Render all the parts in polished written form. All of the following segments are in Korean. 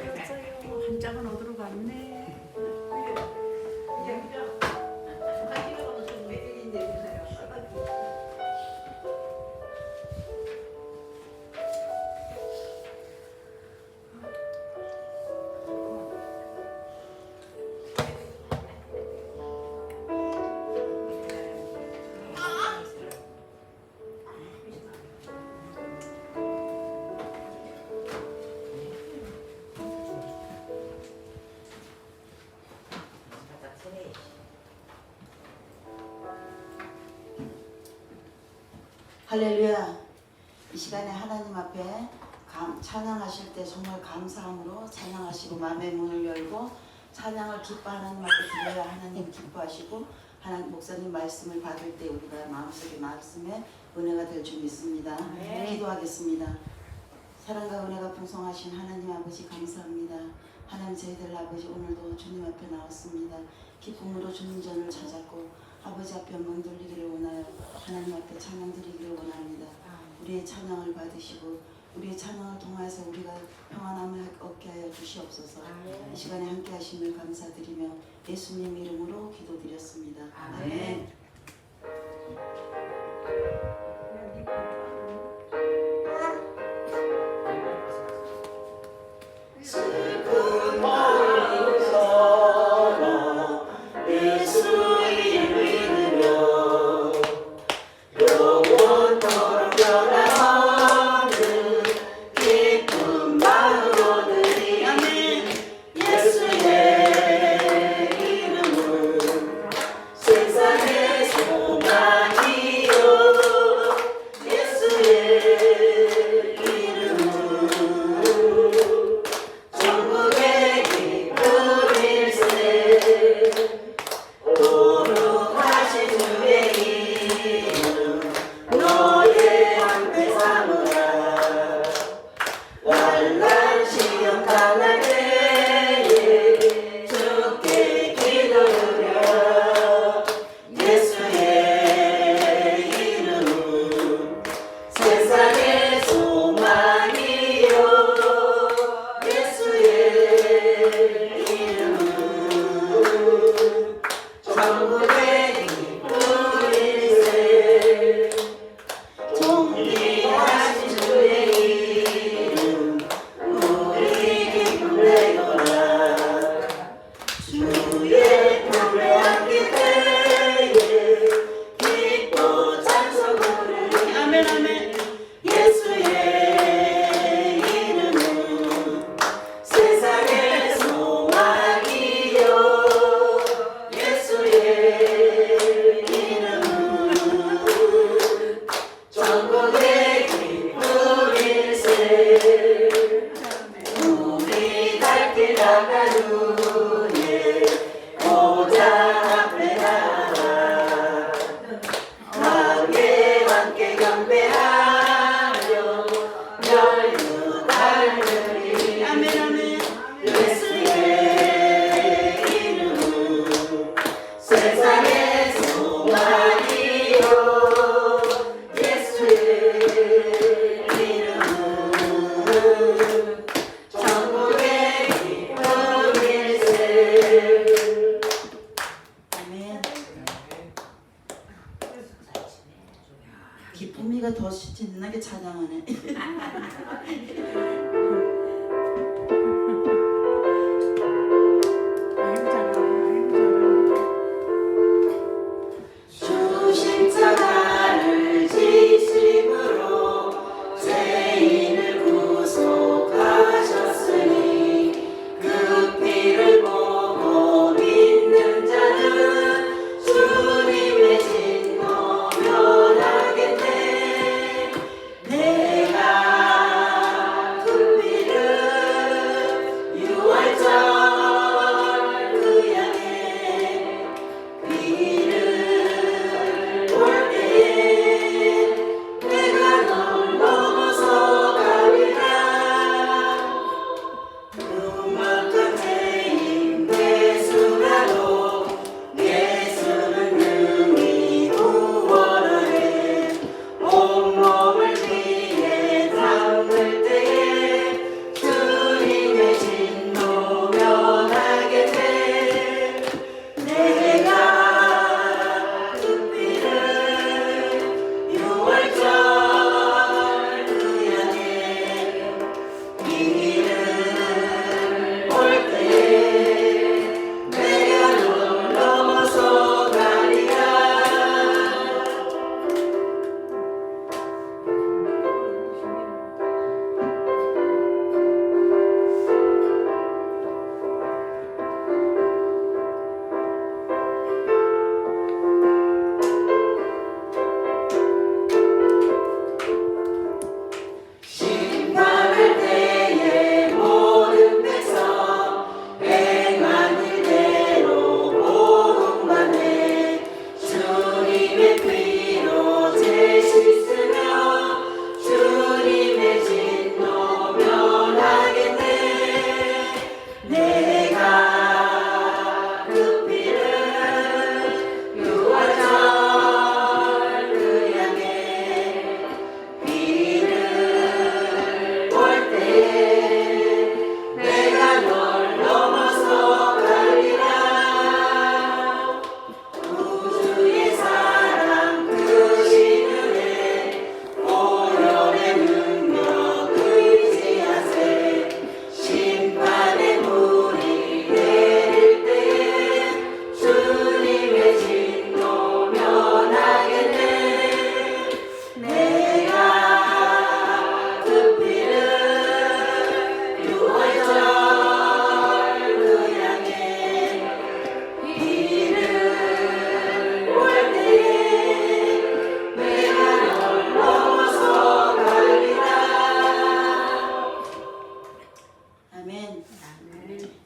한 짝은 어디로 갔네. 할렐루야. 이 시간에 하나님 앞에 찬양하실 때 정말 감사함으로 찬양하시고 마음의 문을 열고 찬양을 하나님 앞에 드려야 하나님 기뻐하시고 하나님 목사님 말씀을 받을 때 우리가 마음속에 말씀에 은혜가 될 줄 믿습니다. 기도하겠습니다. 사랑과 은혜가 풍성하신 하나님 아버지 감사합니다. 하나님 저희들 아버지 오늘도 주님 앞에 나왔습니다. 기쁨으로 주님 전을 찾았고 아버지 앞에 멍 돌리기를 원하여 하나님 앞에 찬양 드리기를 원합니다. 우리의 찬양을 받으시고 우리의 찬양을 통하여서 우리가 평안함을 얻게 하여 주시옵소서. 이 시간에 함께 하심을 감사드리며 예수님 이름으로 기도드렸습니다. 아멘. 슬픈 마음 삼아 예수 이름 믿으며 영원토록 변함없는 기쁜 마음으로 드리는 예수의 이름은 세상의 소망이요 예수의 이름은 천국의 기쁨일세 거룩하신 주의 이름 너의 함께 삼으라 환난 시험 당할 때에 주께 기도드려 예수의 이름은 세상의 소망이요 예수의 이름은 천국의 기쁨일세 존귀하신 주의 이름 우리 기쁨 되거라 주의 품에 안길 때에 기뻐 찬송 부르리 아멘 아멘 예수의 이름은 세상의 소망이요 예수의 이름은 천국의 기쁨일세 우리 갈 길 나가누에 보좌 앞에 나와 함께 경배하며 멸류관을 아멘 아멘 예수의 이름은 세상의 소망이요 예수의 이름은 천국의 기쁨일세 아멘. 기쁨이가 더 신나게 찬양하네. 주 십자가를 지심으로 죄인을 구속하셨으니 그 피를 보고 믿는 자는 주님의 진노 면하겠네 내가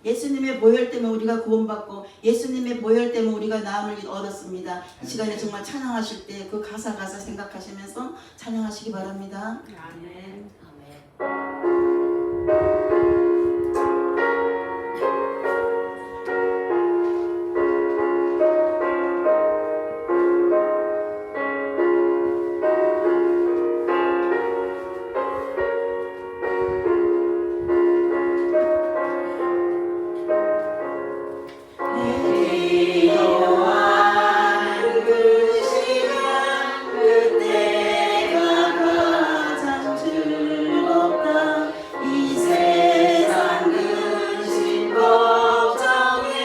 예수님의 보혈 때문에 우리가 구원받고 예수님의 보혈 때문에 우리가 나음을 얻었습니다. 이 시간에 정말 찬양하실 때 그 가사 생각하시면서 찬양하시기 바랍니다. 아멘. 기도하는 그 시간 그때가 가장 즐겁다. 이 세상 근심 걱정에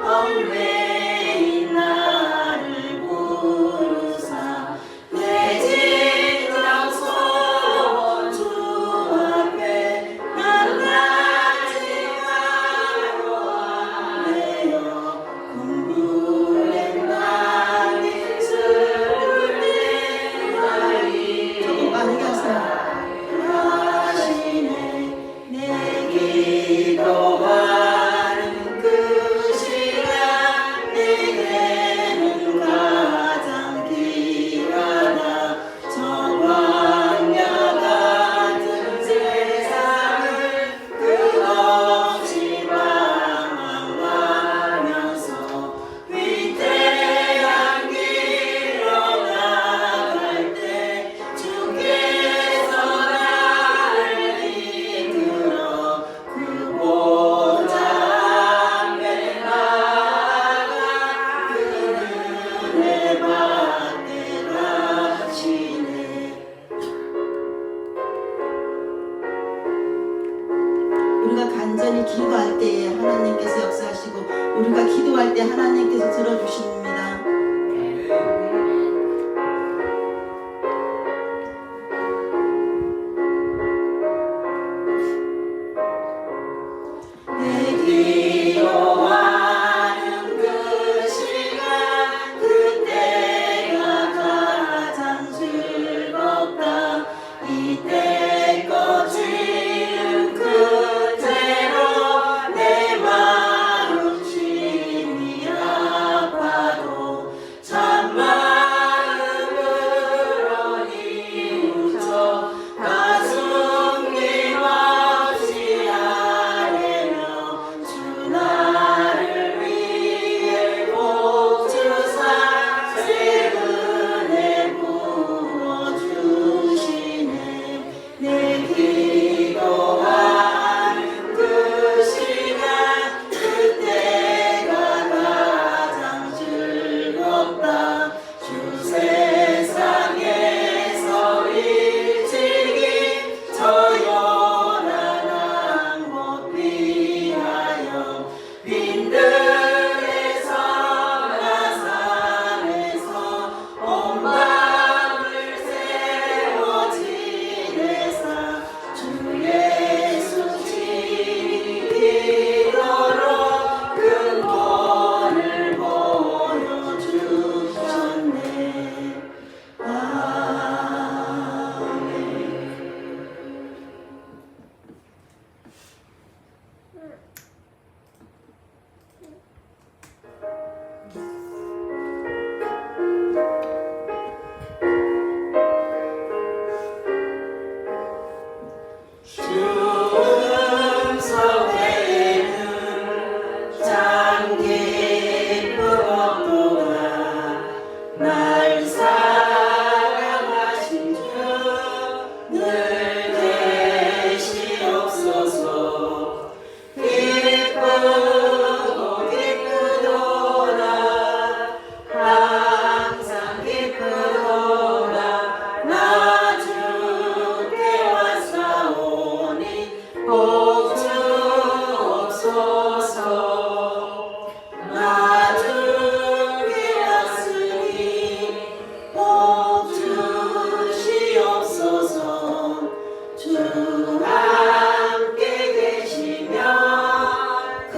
얽매인 나를 부르사 내 진정서 주 앞에 만나지 마요 하네요. 공부된 나의 슬플 때나이 조금 빠르게 하세요. 하시네. 내 기도하는 그 시간 내게는 가장 귀하다. 저 광야 같은 세상을 끝없이 방황하면서 위태한 길로 나갈 때 주께서 나를 이끌어 그 보좌 앞에 나아가 그 은혜 받게 하시네. 우리가 간절히 기도할 때에 하나님께서 역사하시고 우리가 기도할 때 하나님께서 들어주십니다. 내 기도하는 그 시간 그때가 가장 즐겁다. 이때껏 지은 그대로 내 마음 심히 아파도 참마음으로 뉘우쳐 가슴 힘없이 아뢰며 주 나를 위해 복 주사 새 은혜 부어주시네. 내 기도하는 그 시간 그때가 가장 즐겁다. 주 세상에서 일찍이 저 요란한 곳 피하여 빈들에서 나산에서 온 밤을 새워 지내사 주 예수 지키도록 큰 본을 보여주셨네. 아멘. 주음성에는 참 깊은 온도가 날 사랑하신 주 늘 계시옵소서. 기쁘고 기쁘도다 항상 기쁘도다 나 주께 왔사오니 복 주옵소서. 나 주께 왔으니 복 주시옵소서. 주 함께 계시며 그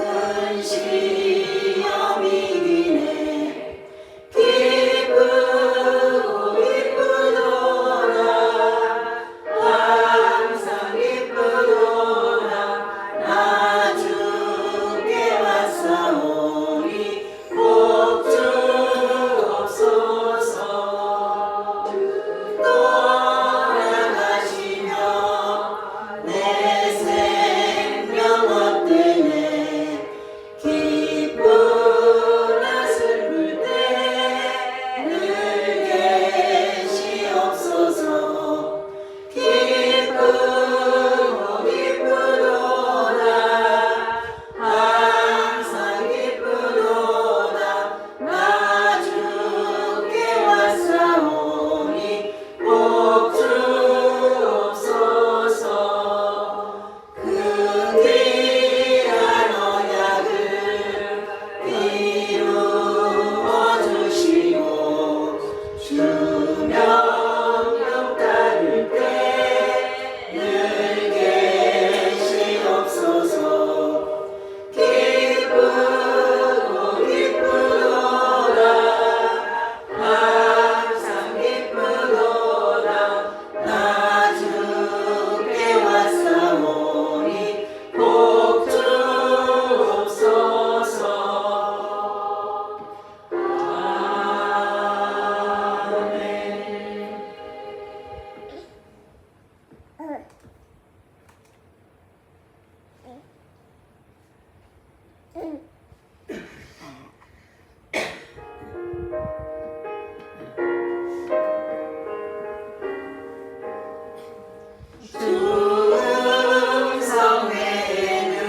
주음성 외에는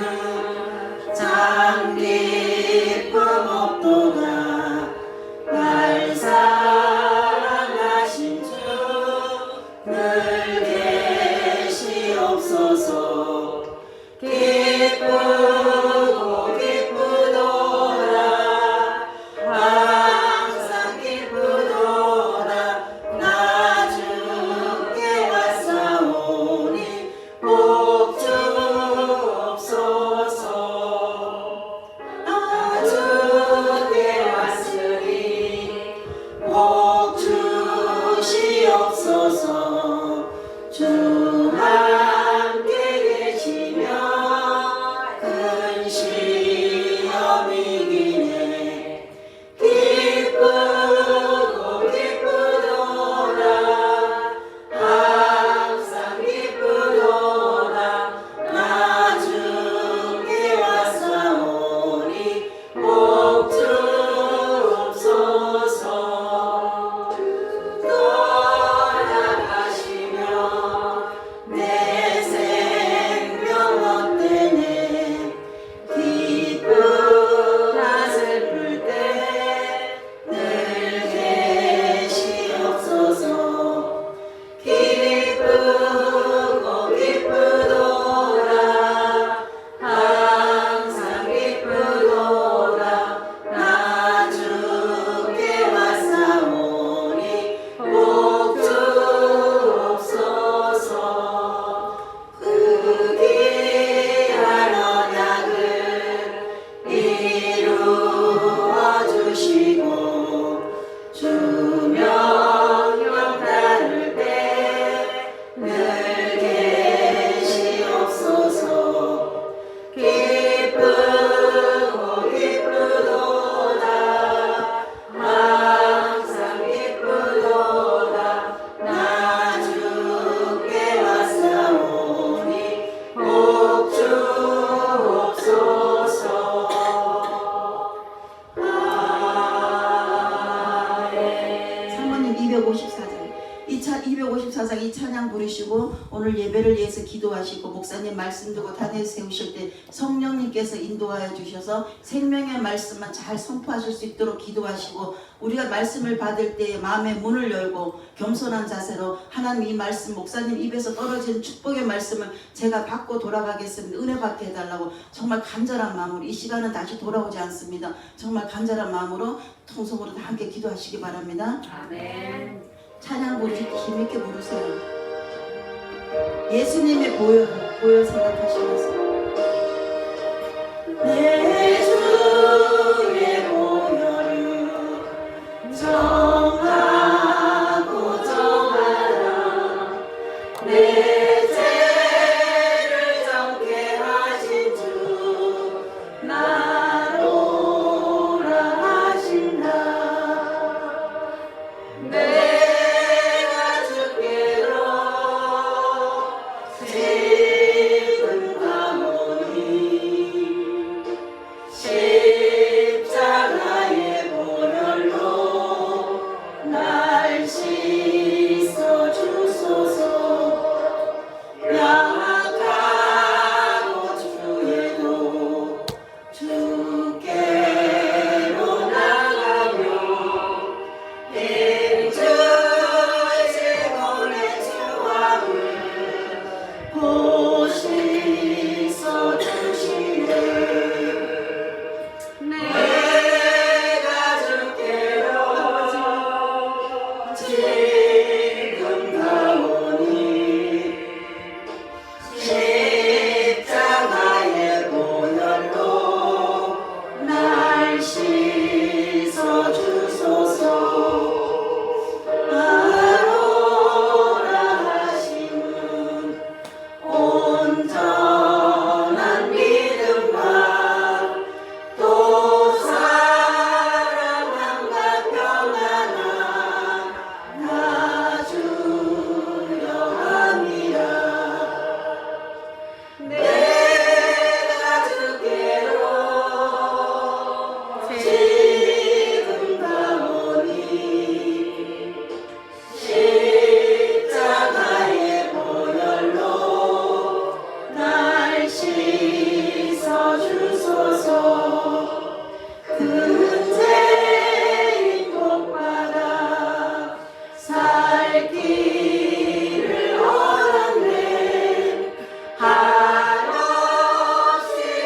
참 기쁨 없도다. 날 사랑하신 주 늘 계시옵소서. 기쁘고 기쁘도다. 항상 기쁘도다. 나 주께 왔사오니 복 주옵소서. 나 주께 왔으니 복 주시옵소서. 주 함께 계시며 큰 시험이 기네. 기쁘고 기쁘도다. 항상 기쁘도다. 나 주께 왔사오니 복 주옵소서. 떠나가시며 내 생명 헛되네. 기쁘나 슬플 때 늘 계시옵소서. 기쁘고 기쁘도다. 항상 기쁘도다. 나 주께 왔사오니 복 주옵소서. 그 귀한 언약을 이루어 주시고 주 명령 따를 때 늘 계시옵소서. 기쁘고 기쁘도다. 항상 기쁘도다. 나 주께 왔사오니 복 주옵소서. 아멘. 사모님 254장 254장 이 찬양 부르시고 오늘 예배를 위해서 기도하시고 목사님 말씀 듣고 단에 세우실 때 성령님께서 인도하여 주셔서 생명의 말씀만 잘 선포하실 수 있도록 기도하시고 우리가 말씀을 받을 때 마음의 문을 열고 겸손한 자세로 하나님 이 말씀 목사님 입에서 떨어진 축복의 말씀을 제가 받고 돌아가겠습니다. 은혜 받게 해달라고 정말 간절한 마음으로 이 시간은 다시 돌아오지 않습니다. 정말 간절한 마음으로 통성으로 다 함께 기도하시기 바랍니다. 아멘. 찬양 부르실 때 힘있게 부르세요. 예수님의 보혈 생각하시면서 내 주의 보혈을 정하고 정하라. 내 죄를 정케 하신 주 나로라 하신다. 내가 주께로 지금 가면 주소서. 근세인 복받아 살 길을 원하네. 한없이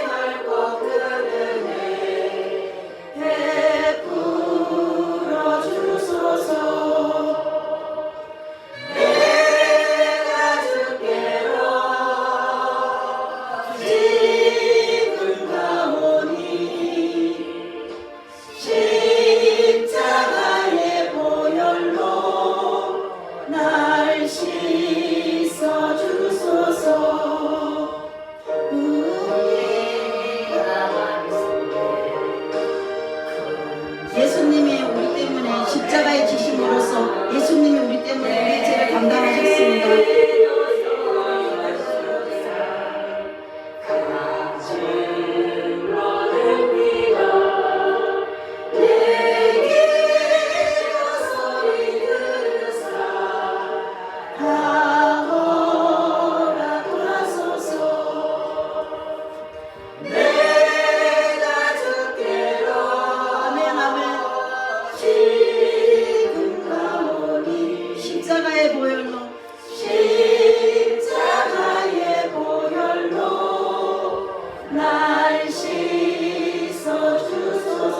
넓고 큰 은혜 베풀어 주소서. 내가 주께로 지금 가오니 십자가의 보혈로 날 씻어 주소서. 예수님이 우리 때문에 십자가에 지심으로써 예수님이 우리 때문에 우리의 죄를 감당하셨습니다. 아멘, 아멘. 지금 가오니 십자가의 보혈로 십자가의 보혈로 날 씻어 주소서.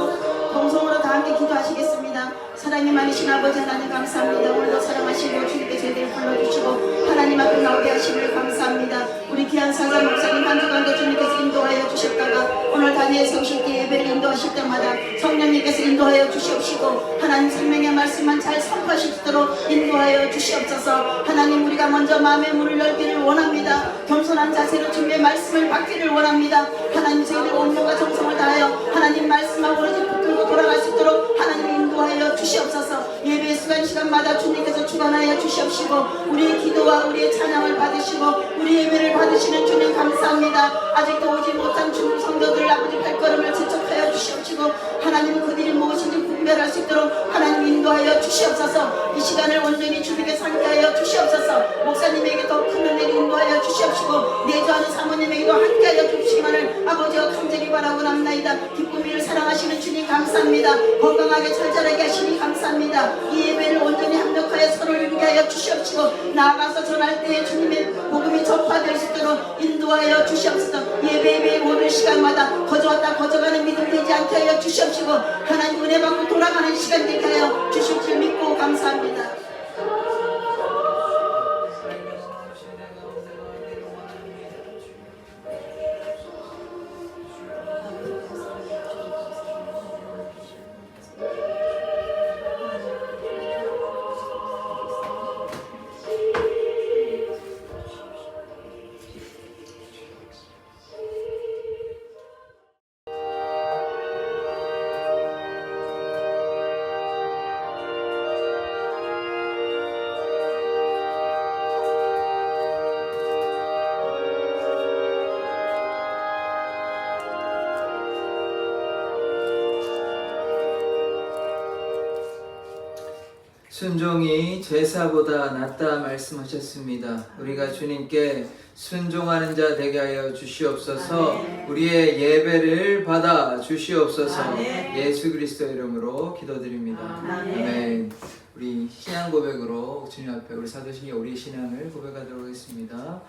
동성으로 다 함께 기도하시겠습니다. 사랑이 많으신 아버지 하나님 감사합니다. 오늘도 사랑하시고 주님께 저희들을 불러주시고 하나님 앞에 나오게 하심을 감사합니다. 우리 귀한 사자 목사님 한 주간도 주님께서 인도하여 주셨다가 오늘 다니엘 성실기 예배를 인도하실 때마다 성령님께서 인도하여 주시옵시고 하나님 생명의 말씀만 잘 선포하실 수 있도록 인도하여 주시옵소서. 하나님 우리가 먼저 마음의 문을 열기를 원합니다. 겸손한 자세로 주님의 말씀을 받기를 원합니다. 하나님 저희들 온몸과 정성을 다하여 하나님 말씀하고 오로지 붙들고 돌아갈 수 있도록 하나님 인도하여 주시옵소서. 예배 시간마다 주님께서 주관하여 주시옵시고 우리의 기도와 우리의 찬양을 받으시고 우리 예배를 받으시는 주님 감사합니다. 아직도 오지 못한 중국 성도들 아버지 발걸음을 재촉하여 주시옵시고 하나님 그들이 무엇인지 분별할 수 있도록 하나님 인도하여 주시옵소서. 이 시간을 온전히 주님께서 함께하여 주시옵소서. 목사님에게 더 큰 은혜를 인도하여 주시옵시고 내주하는 사모님에게도 함께하여 주시기만을 아버지와 간절히 바라고 남나이다. 기쁨이를 사랑하시는 주님 감사합니다. 건강하게 철저하게 하시니 감사합니다. 이 예배를 온전히 합력하여 서로를 이루게 하여 주시옵시고 나아가서 전할 때에 주님의 복음이 전파될 수 있도록 인도하여 주시옵소서. 예배의 모든 시간마다 거저왔다 거저가는 믿음 되지 않게 하여 주시옵시고 하나님 은혜 받고 돌아가는 시간 되게 하여 주실 줄 믿고 감사합니다. 순종이 제사보다 낫다 말씀하셨습니다. 우리가 주님께 순종하는 자 되게 하여 주시옵소서. 아멘. 우리의 예배를 받아 주시옵소서. 아멘. 예수 그리스도 이름으로 기도드립니다. 아멘. 아멘. 우리 신앙 고백으로 주님 앞에 우리 사도신이 우리 신앙을 고백하도록 하겠습니다.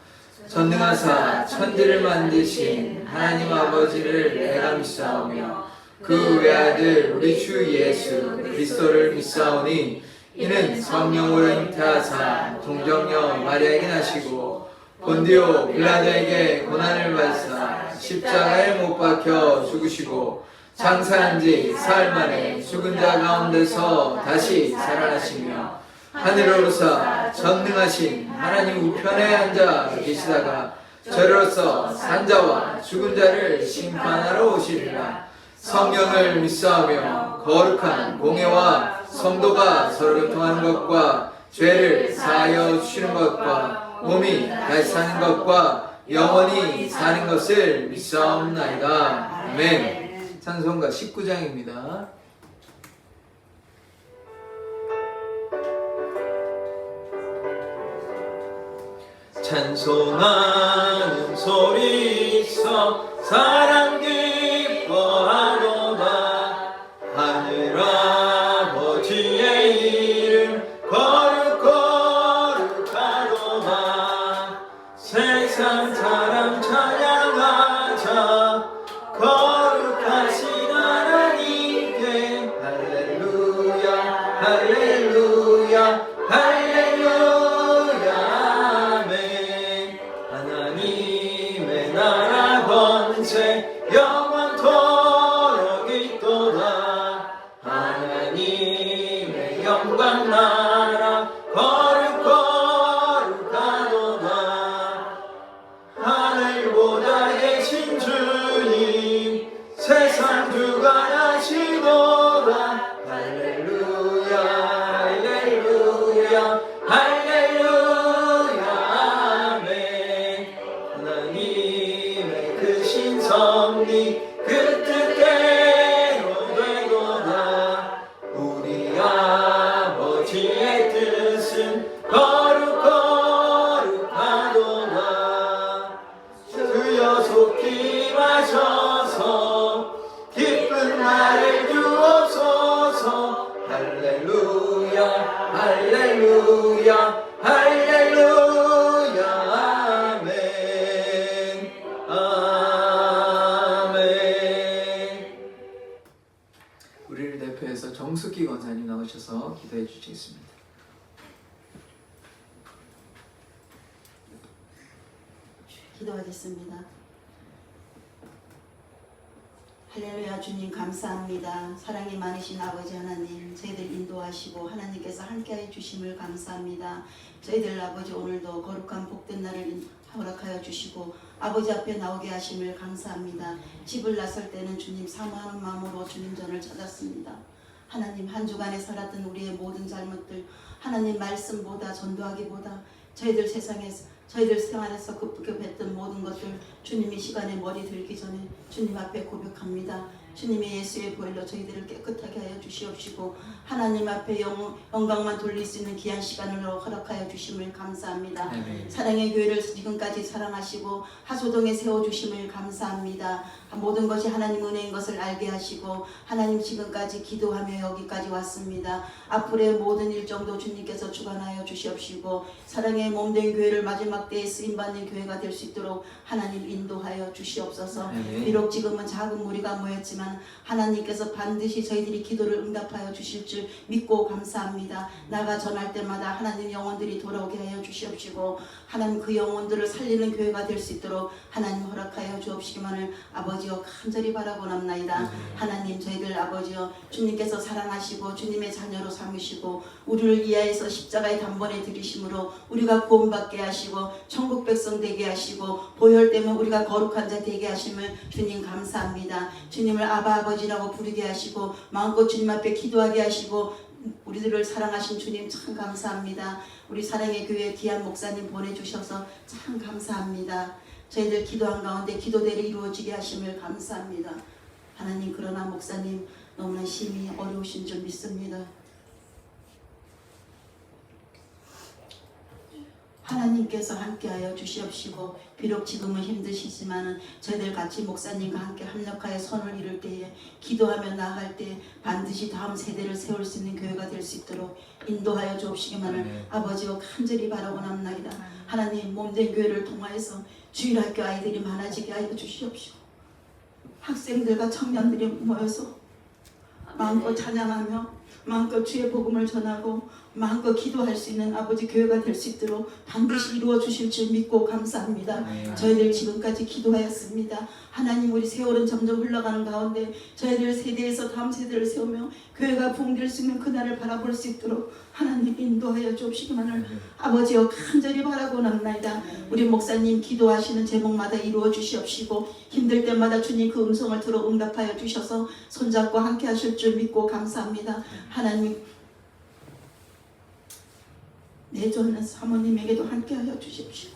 전능하사 천지를 만드신 하나님 아버지를 내가 믿사오며 그 외아들 우리 주 예수 그리스도를 믿사오니 이는 성령으로 잉태하사 동정녀 마리아에게 나시고 본디오 빌라도에게 고난을 받으사 십자가에 못 박혀 죽으시고 장사한 지 사흘 만에 죽은 자 가운데서 다시 살아나시며 하늘로 오르사 전능하신 하나님 우편에 앉아 계시다가 저리로서 산자와 죽은 자를 심판하러 오시리라. 성령을 믿사오며 거룩한 공예와 성도가 서로 교통하는 것과 죄를 사하여 주시는 것과 몸이 다시 사는 것과 영원히 사는 것을 믿사옵나이다. 아멘. 찬송가 19장입니다. 찬송하는 소리 있어 사랑 깊은 주관하시도다. 할렐루야 할렐루야 할렐루야 아멘. 하나님의 크신 섭리 그 뜻대로 되도다. 우리 아버지의 뜻은 거룩하도다. 주여 속히 마셔서 기쁜 나를 주옵소서. 할렐루야 할렐루야 할렐루야 아멘 아멘. 우리를 대표해서 정숙기 권사님 나오셔서 기도해 주시겠습니다. 기도하겠습니다. 할렐루야. 주님 감사합니다. 사랑이 많으신 아버지 하나님, 저희들 인도하시고 하나님께서 함께해 주심을 감사합니다. 저희들 아버지 오늘도 거룩한 복된 날을 허락하여 주시고 아버지 앞에 나오게 하심을 감사합니다. 집을 나설 때는 주님 사모하는 마음으로 주님 전을 찾았습니다. 하나님 한 주간에 살았던 우리의 모든 잘못들, 하나님 말씀보다 전도하기보다 저희들 세상에서 저희들 생활에서 급급했던 모든 것들 주님이 시간에 머리 들기 전에 주님 앞에 고백합니다. 주님의 예수의 보혈로 저희들을 깨끗하게 하여 주시옵시고 하나님 앞에 영광만 돌릴 수 있는 귀한 시간을 허락하여 주심을 감사합니다. 아멘. 사랑의 교회를 지금까지 사랑하시고 하소동에 세워주심을 감사합니다. 모든 것이 하나님 은혜인 것을 알게 하시고 하나님 지금까지 기도하며 여기까지 왔습니다. 앞으로의 모든 일정도 주님께서 주관하여 주시옵시고 사랑의 몸된 교회를 마지막 때에 쓰임받는 교회가 될 수 있도록 하나님 인도하여 주시옵소서. 아멘. 비록 지금은 작은 무리가 모였지만 하나님께서 반드시 저희들이 기도를 응답하여 주실 줄 믿고 감사합니다. 나가 전할 때마다 하나님 영혼들이 돌아오게 하여 주시옵시고 하나님 그 영혼들을 살리는 교회가 될 수 있도록 하나님 허락하여 주옵시기만을 아버지여 간절히 바라고납나이다. 하나님 저희들 아버지여 주님께서 사랑하시고 주님의 자녀로 삼으시고 우리를 이하에서 십자가의 단번에 들이심으로 우리가 구원받게 하시고 천국 백성 되게 하시고 보혈 때문에 우리가 거룩한 자 되게 하심을 주님 감사합니다. 주님을 아바 아버지라고 부르게 하시고 마음껏 주님 앞에 기도하게 하시고 우리들을 사랑하신 주님 참 감사합니다. 우리 사랑의 교회 귀한 목사님 보내주셔서 참 감사합니다. 저희들 기도한 가운데 기도대로 이루어지게 하심을 감사합니다. 하나님 그러나 목사님 너무나 심히 어려우신 줄 믿습니다. 하나님께서 함께하여 주시옵시고 비록 지금은 힘드시지만은 저희들 같이 목사님과 함께 협력하여 선을 이룰 때에 기도하며 나아갈 때 반드시 다음 세대를 세울 수 있는 교회가 될 수 있도록 인도하여 주옵시기만을 아버지와 간절히 바라고납나이다. 하나님 몸된 교회를 통하여서 주일학교 아이들이 많아지게 하여 주시옵시고 학생들과 청년들이 모여서 마음껏 찬양하며 마음껏 주의 복음을 전하고 마음껏 기도할 수 있는 아버지 교회가 될 수 있도록 반드시 이루어 주실 줄 믿고 감사합니다. 저희들 지금까지 기도하였습니다. 하나님 우리 세월은 점점 흘러가는 가운데 저희들 세대에서 다음 세대를 세우며 교회가 붕댈 수 있는 그날을 바라볼 수 있도록 하나님 인도하여 주옵시기만을 아버지여 간절히 바라고납나이다. 우리 목사님 기도하시는 제목마다 이루어 주시옵시고 힘들 때마다 주님 그 음성을 들어 응답하여 주셔서 손잡고 함께 하실 줄 믿고 감사합니다. 하나님 내조하는 사모님에게도 함께하여 주십시오.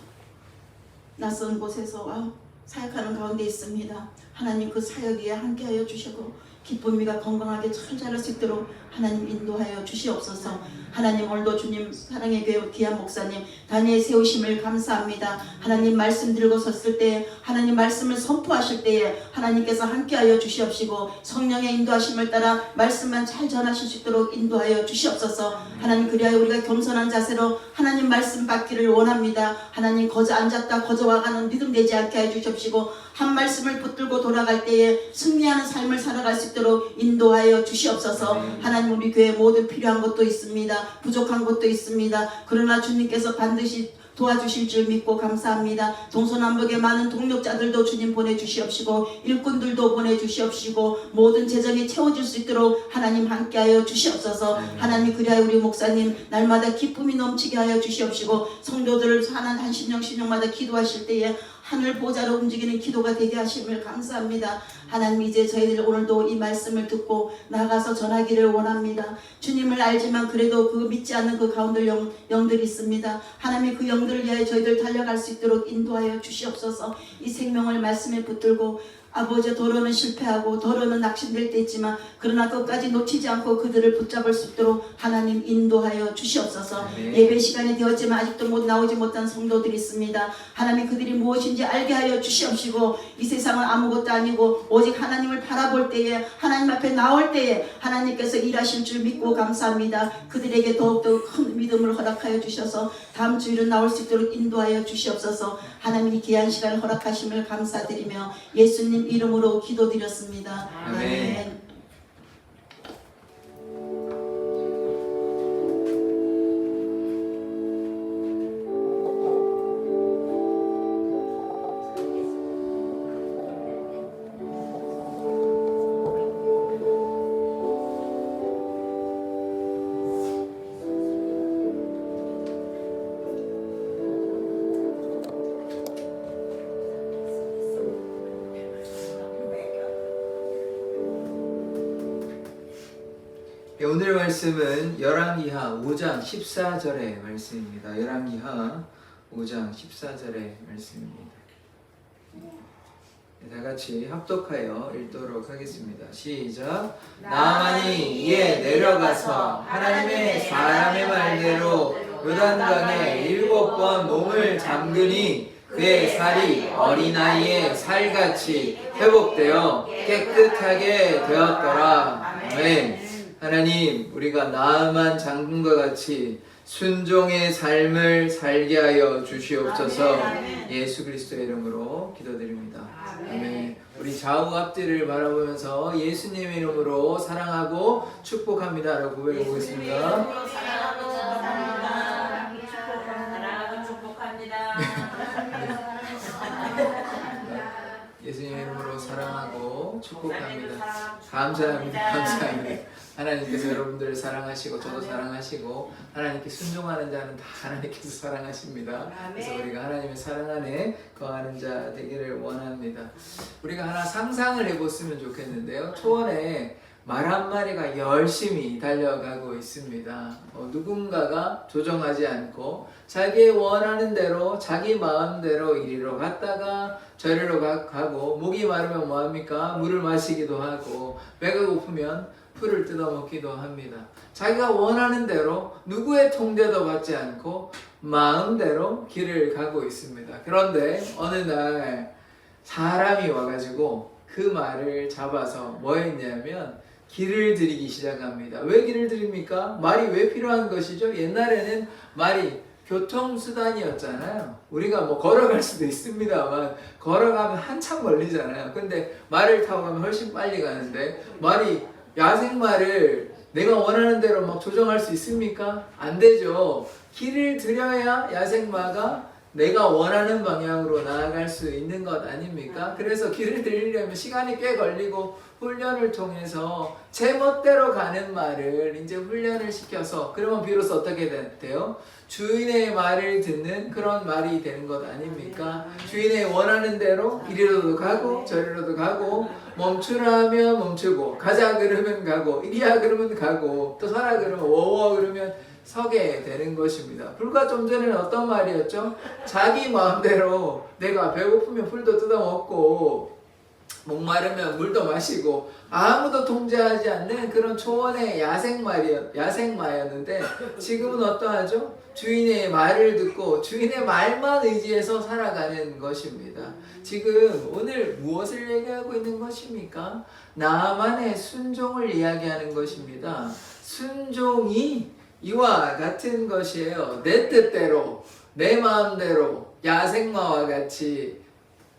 낯선 곳에서 사역하는 가운데 있습니다. 하나님 그 사역 위에 함께하여 주시고 기쁨이가 건강하게 잘 자랄 수 있도록 하나님 인도하여 주시옵소서. 하나님 오늘도 주님 사랑의 교회 귀한 목사님 단위에 세우심을 감사합니다. 하나님 말씀 들고 섰을 때 하나님 말씀을 선포하실 때에 하나님께서 함께하여 주시옵시고 성령의 인도하심을 따라 말씀만 잘 전하실 수 있도록 인도하여 주시옵소서. 하나님 그리하여 우리가 겸손한 자세로 하나님 말씀 받기를 원합니다. 하나님 거저 앉았다 거저 와가는 믿음 되지 않게 해 주시옵시고 한 말씀을 붙들고 돌아갈 때에 승리하는 삶을 살아갈 수 있도록 인도하여 주시옵소서. 하나님 우리 교회에 모두 필요한 것도 있습니다. 부족한 것도 있습니다. 그러나 주님께서 반드시 도와주실 줄 믿고 감사합니다. 동서남북의 많은 동력자들도 주님 보내주시옵시고 일꾼들도 보내주시옵시고 모든 재정이 채워질 수 있도록 하나님 함께하여 주시옵소서. 하나님 그리하여 우리 목사님 날마다 기쁨이 넘치게 하여 주시옵시고 성도들을 한 신령마다 기도하실 때에 하늘 보좌로 움직이는 기도가 되게 하심을 감사합니다. 하나님 이제 저희들 오늘도 이 말씀을 듣고 나가서 전하기를 원합니다. 주님을 알지만 그래도 그 믿지 않는 그 가운데 영들이 있습니다. 하나님 그 영들을 위하여 저희들 달려갈 수 있도록 인도하여 주시옵소서. 이 생명을 말씀에 붙들고 아버지 도로는 실패하고 도로는 낙심될 때 있지만 그러나 끝까지 놓치지 않고 그들을 붙잡을 수 있도록 하나님 인도하여 주시옵소서. 예배 시간이 되었지만 아직도 나오지 못한 성도들이 있습니다. 하나님 그들이 무엇인지 알게 하여 주시옵시고 이 세상은 아무것도 아니고 오직 하나님을 바라볼 때에 하나님 앞에 나올 때에 하나님께서 일하실 줄 믿고 감사합니다. 그들에게 더욱더 큰 믿음을 허락하여 주셔서 다음 주일은 나올 수 있도록 인도하여 주시옵소서. 하나님 이 귀한 시간을 허락하심을 감사드리며 예수님 이름으로 기도드렸습니다. 아멘. 오늘 말씀은 열왕기하 5장 14절의 말씀입니다. 열왕기하 5장 14절의 말씀입니다. 다 같이 합독하여 읽도록 하겠습니다. 시작. 나아만이 이에 내려가서 하나님의 사람의 말대로 요단강에 7번 몸을 잠그니 그의 살이 어린아이의 살같이 회복되어 깨끗하게 되었더라. 아멘. 하나님, 우리가 나아만 잠금과 같이 순종의 삶을 살게 하여 주시옵소서. 예수 그리스도의 이름으로 기도드립니다. 아멘. 우리 좌우 앞뒤를 바라보면서 예수님의 이름으로 사랑하고 축복합니다 라고 고백해 보겠습니다. 사랑하고 축복합니다. 예수님의 이름으로 사랑하고 축복합니다. 감사합니다. 감사합니다. 하나님께서 여러분들을 사랑하시고 저도 사랑하시고 하나님께 순종하는 자는 다 하나님께서 사랑하십니다. 그래서 우리가 하나님의 사랑 안에 거하는 자 되기를 원합니다. 우리가 하나 상상을 해봤으면 좋겠는데요. 초원에 말 한 마리가 열심히 달려가고 있습니다. 누군가가 조정하지 않고 자기 원하는 대로 자기 마음대로 이리로 갔다가 저리로 가고 목이 마르면 뭐합니까? 물을 마시기도 하고 배가 고프면 풀을 뜯어먹기도 합니다. 자기가 원하는 대로 누구의 통제도 받지 않고 마음대로 길을 가고 있습니다. 그런데 어느 날 사람이 와가지고 그 말을 잡아서 뭐 했냐면 길을 들이기 시작합니다. 왜 길을 들입니까? 말이 왜 필요한 것이죠? 옛날에는 말이 교통수단이었잖아요. 우리가 뭐 걸어갈 수도 있습니다만 걸어가면 한참 멀리잖아요. 근데 말을 타고 가면 훨씬 빨리 가는데 말이 야생말을 내가 원하는 대로 막 조정할 수 있습니까? 안 되죠. 길을 들여야 야생마가 내가 원하는 방향으로 나아갈 수 있는 것 아닙니까? 그래서 길을 들이려면 시간이 꽤 걸리고 훈련을 통해서 제 멋대로 가는 말을 이제 훈련을 시켜서 그러면 비로소 어떻게 돼요? 주인의 말을 듣는 그런 말이 되는 것 아닙니까? 주인의 원하는 대로 이리로도 가고 저리로도 가고 멈추라 하면 멈추고 가자 그러면 가고 이리야 그러면 가고 또 서라 그러면 워워 그러면 서게 되는 것입니다. 불과 좀 전에는 어떤 말이었죠? 자기 마음대로 내가 배고프면 풀도 뜯어먹고 목마르면 물도 마시고 아무도 통제하지 않는 그런 초원의 야생마였는데 지금은 어떠하죠? 주인의 말을 듣고 주인의 말만 의지해서 살아가는 것입니다. 지금 오늘 무엇을 얘기하고 있는 것입니까? 나만의 순종을 이야기하는 것입니다. 순종이 이와 같은 것이에요. 내 뜻대로 내 마음대로 야생마와 같이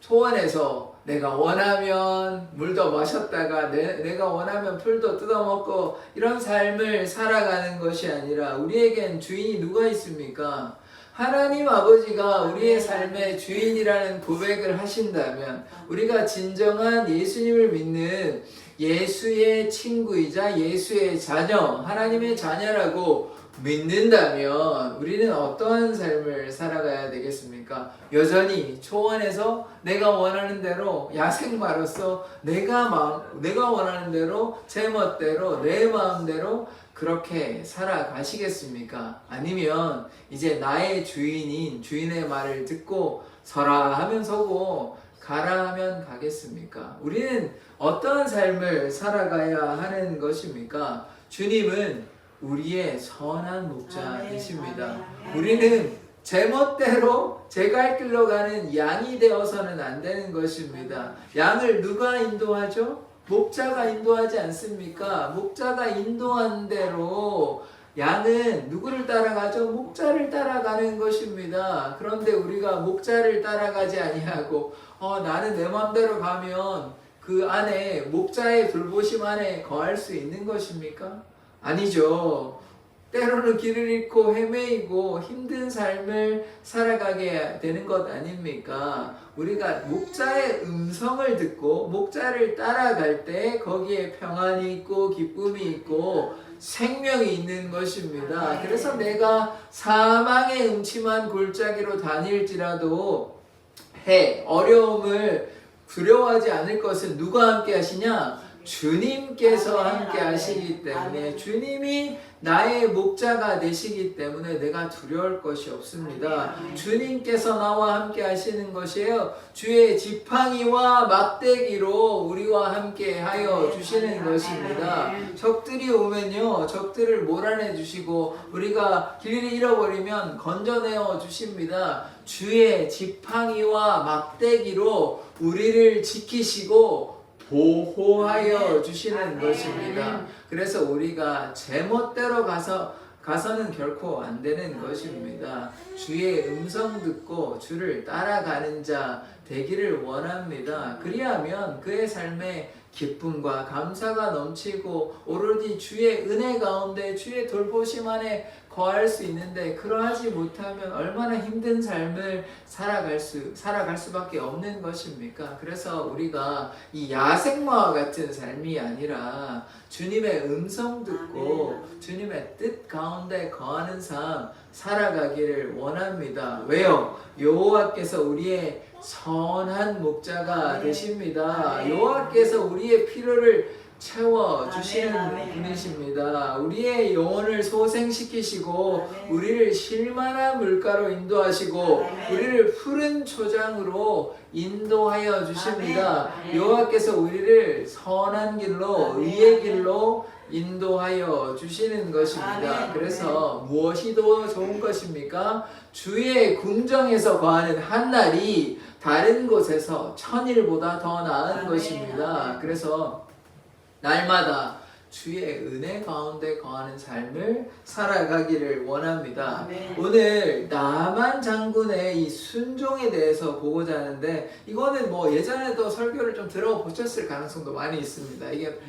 초원에서 내가 원하면 물도 마셨다가 내가 원하면 풀도 뜯어먹고 이런 삶을 살아가는 것이 아니라 우리에겐 주인이 누가 있습니까? 하나님 아버지가 우리의 삶의 주인이라는 고백을 하신다면 우리가 진정한 예수님을 믿는 예수의 친구이자 예수의 자녀, 하나님의 자녀라고 믿는다면 우리는 어떠한 삶을 살아가야 되겠습니까? 여전히 초원에서 내가 원하는 대로 야생마로서 내가 원하는 대로 제 멋대로 내 마음대로 그렇게 살아가시겠습니까? 아니면 이제 나의 주인인 주인의 말을 듣고 서라 하면 서고 가라 하면 가겠습니까? 우리는 어떠한 삶을 살아가야 하는 것입니까? 주님은 우리의 선한 목자이십니다. 우리는 제멋대로 제 갈 길로 가는 양이 되어서는 안 되는 것입니다. 양을 누가 인도하죠? 목자가 인도하지 않습니까? 목자가 인도한 대로 양은 누구를 따라가죠? 목자를 따라가는 것입니다. 그런데 우리가 목자를 따라가지 아니하고 나는 내 마음대로 가면 그 안에 목자의 돌보심 안에 거할 수 있는 것입니까? 아니죠. 때로는 길을 잃고 헤매이고 힘든 삶을 살아가게 되는 것 아닙니까? 우리가 목자의 음성을 듣고 목자를 따라갈 때 거기에 평안이 있고 기쁨이 있고 생명이 있는 것입니다. 그래서 내가 사망의 음침한 골짜기로 다닐지라도 어려움을 두려워하지 않을 것은 누가 함께 하시냐? 주님께서 함께 하시기 때문에 주님이 나의 목자가 되시기 때문에 내가 두려울 것이 없습니다. 주님께서 나와 함께 하시는 것이에요. 주의 지팡이와 막대기로 우리와 함께 하여 주시는 것입니다. 적들이 오면요, 적들을 몰아내 주시고 우리가 길을 잃어버리면 건져내어 주십니다. 주의 지팡이와 막대기로 우리를 지키시고 보호하여 주시는 것입니다. 그래서 우리가 제멋대로 가서는 결코 안 되는 것입니다. 주의 음성 듣고 주를 따라가는 자 되기를 원합니다. 그리하면 그의 삶에 기쁨과 감사가 넘치고 오로지 주의 은혜 가운데 주의 돌보심 안에 거할 수 있는데 그러하지 못하면 얼마나 힘든 삶을 살아갈 수밖에 없는 것입니까? 그래서 우리가 이 야생마와 같은 삶이 아니라 주님의 음성 듣고 주님의 뜻 가운데 거하는 삶 살아가기를 원합니다. 왜요? 여호와께서 우리의 선한 목자가 되십니다. 여호와께서 우리의 필요를 채워주시는 분이십니다. 우리의 영혼을 소생시키시고 우리를 쉴만한 물가로 인도하시고 우리를 푸른 초장으로 인도하여 주십니다. 여호와께서 우리를 선한 길로 의의 길로 인도하여 주시는 것입니다. 그래서 무엇이 더 좋은 것입니까? 주의 궁정에서 거하는 한 날이 다른 곳에서 천일보다 더 나은 것입니다. 그래서 날마다 주의 은혜 가운데 거하는 삶을 살아가기를 원합니다. 오늘 나만 장군의 이 순종에 대해서 보고자 하는데 이거는 뭐 예전에도 설교를 좀 들어보셨을 가능성도 많이 있습니다. 이게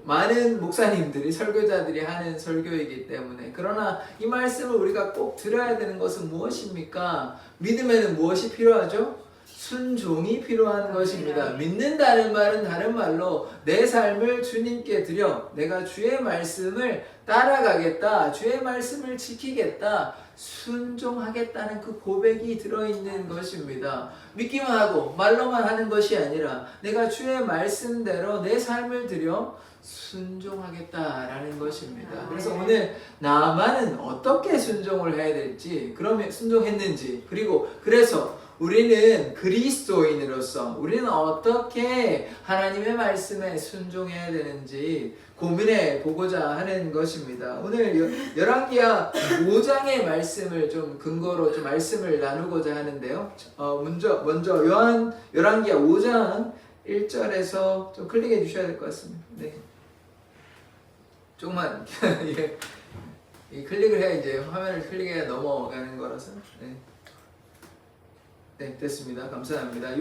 많은 목사님들이 설교자들이 하는 설교이기 때문에 그러나 이 말씀을 우리가 꼭 들어야 되는 것은 무엇입니까? 믿음에는 무엇이 필요하죠? 순종이 필요한 것입니다. 믿는다는 말은 다른 말로 내 삶을 주님께 드려 내가 주의 말씀을 따라가겠다, 주의 말씀을 지키겠다, 순종하겠다는 그 고백이 들어있는 것입니다. 믿기만 하고 말로만 하는 것이 아니라 내가 주의 말씀대로 내 삶을 드려 순종하겠다라는 것입니다. 그래서 오늘 나만은 어떻게 순종을 해야 될지, 그러면 순종했는지, 그리고 그래서 우리는 그리스도인으로서 우리는 어떻게 하나님의 말씀에 순종해야 되는지 고민해 보고자 하는 것입니다. 오늘 열왕기하 5장의 말씀을 좀 근거로 좀 말씀을 나누고자 하는데요. 먼저 열왕기하 5장 1절에서 좀 클릭해 주셔야 될 것 같습니다. 네. 조금만 이 클릭을 해야 이제 화면을 클릭해야 넘어가는 거라서. 네, 됐습니다. 감사합니다.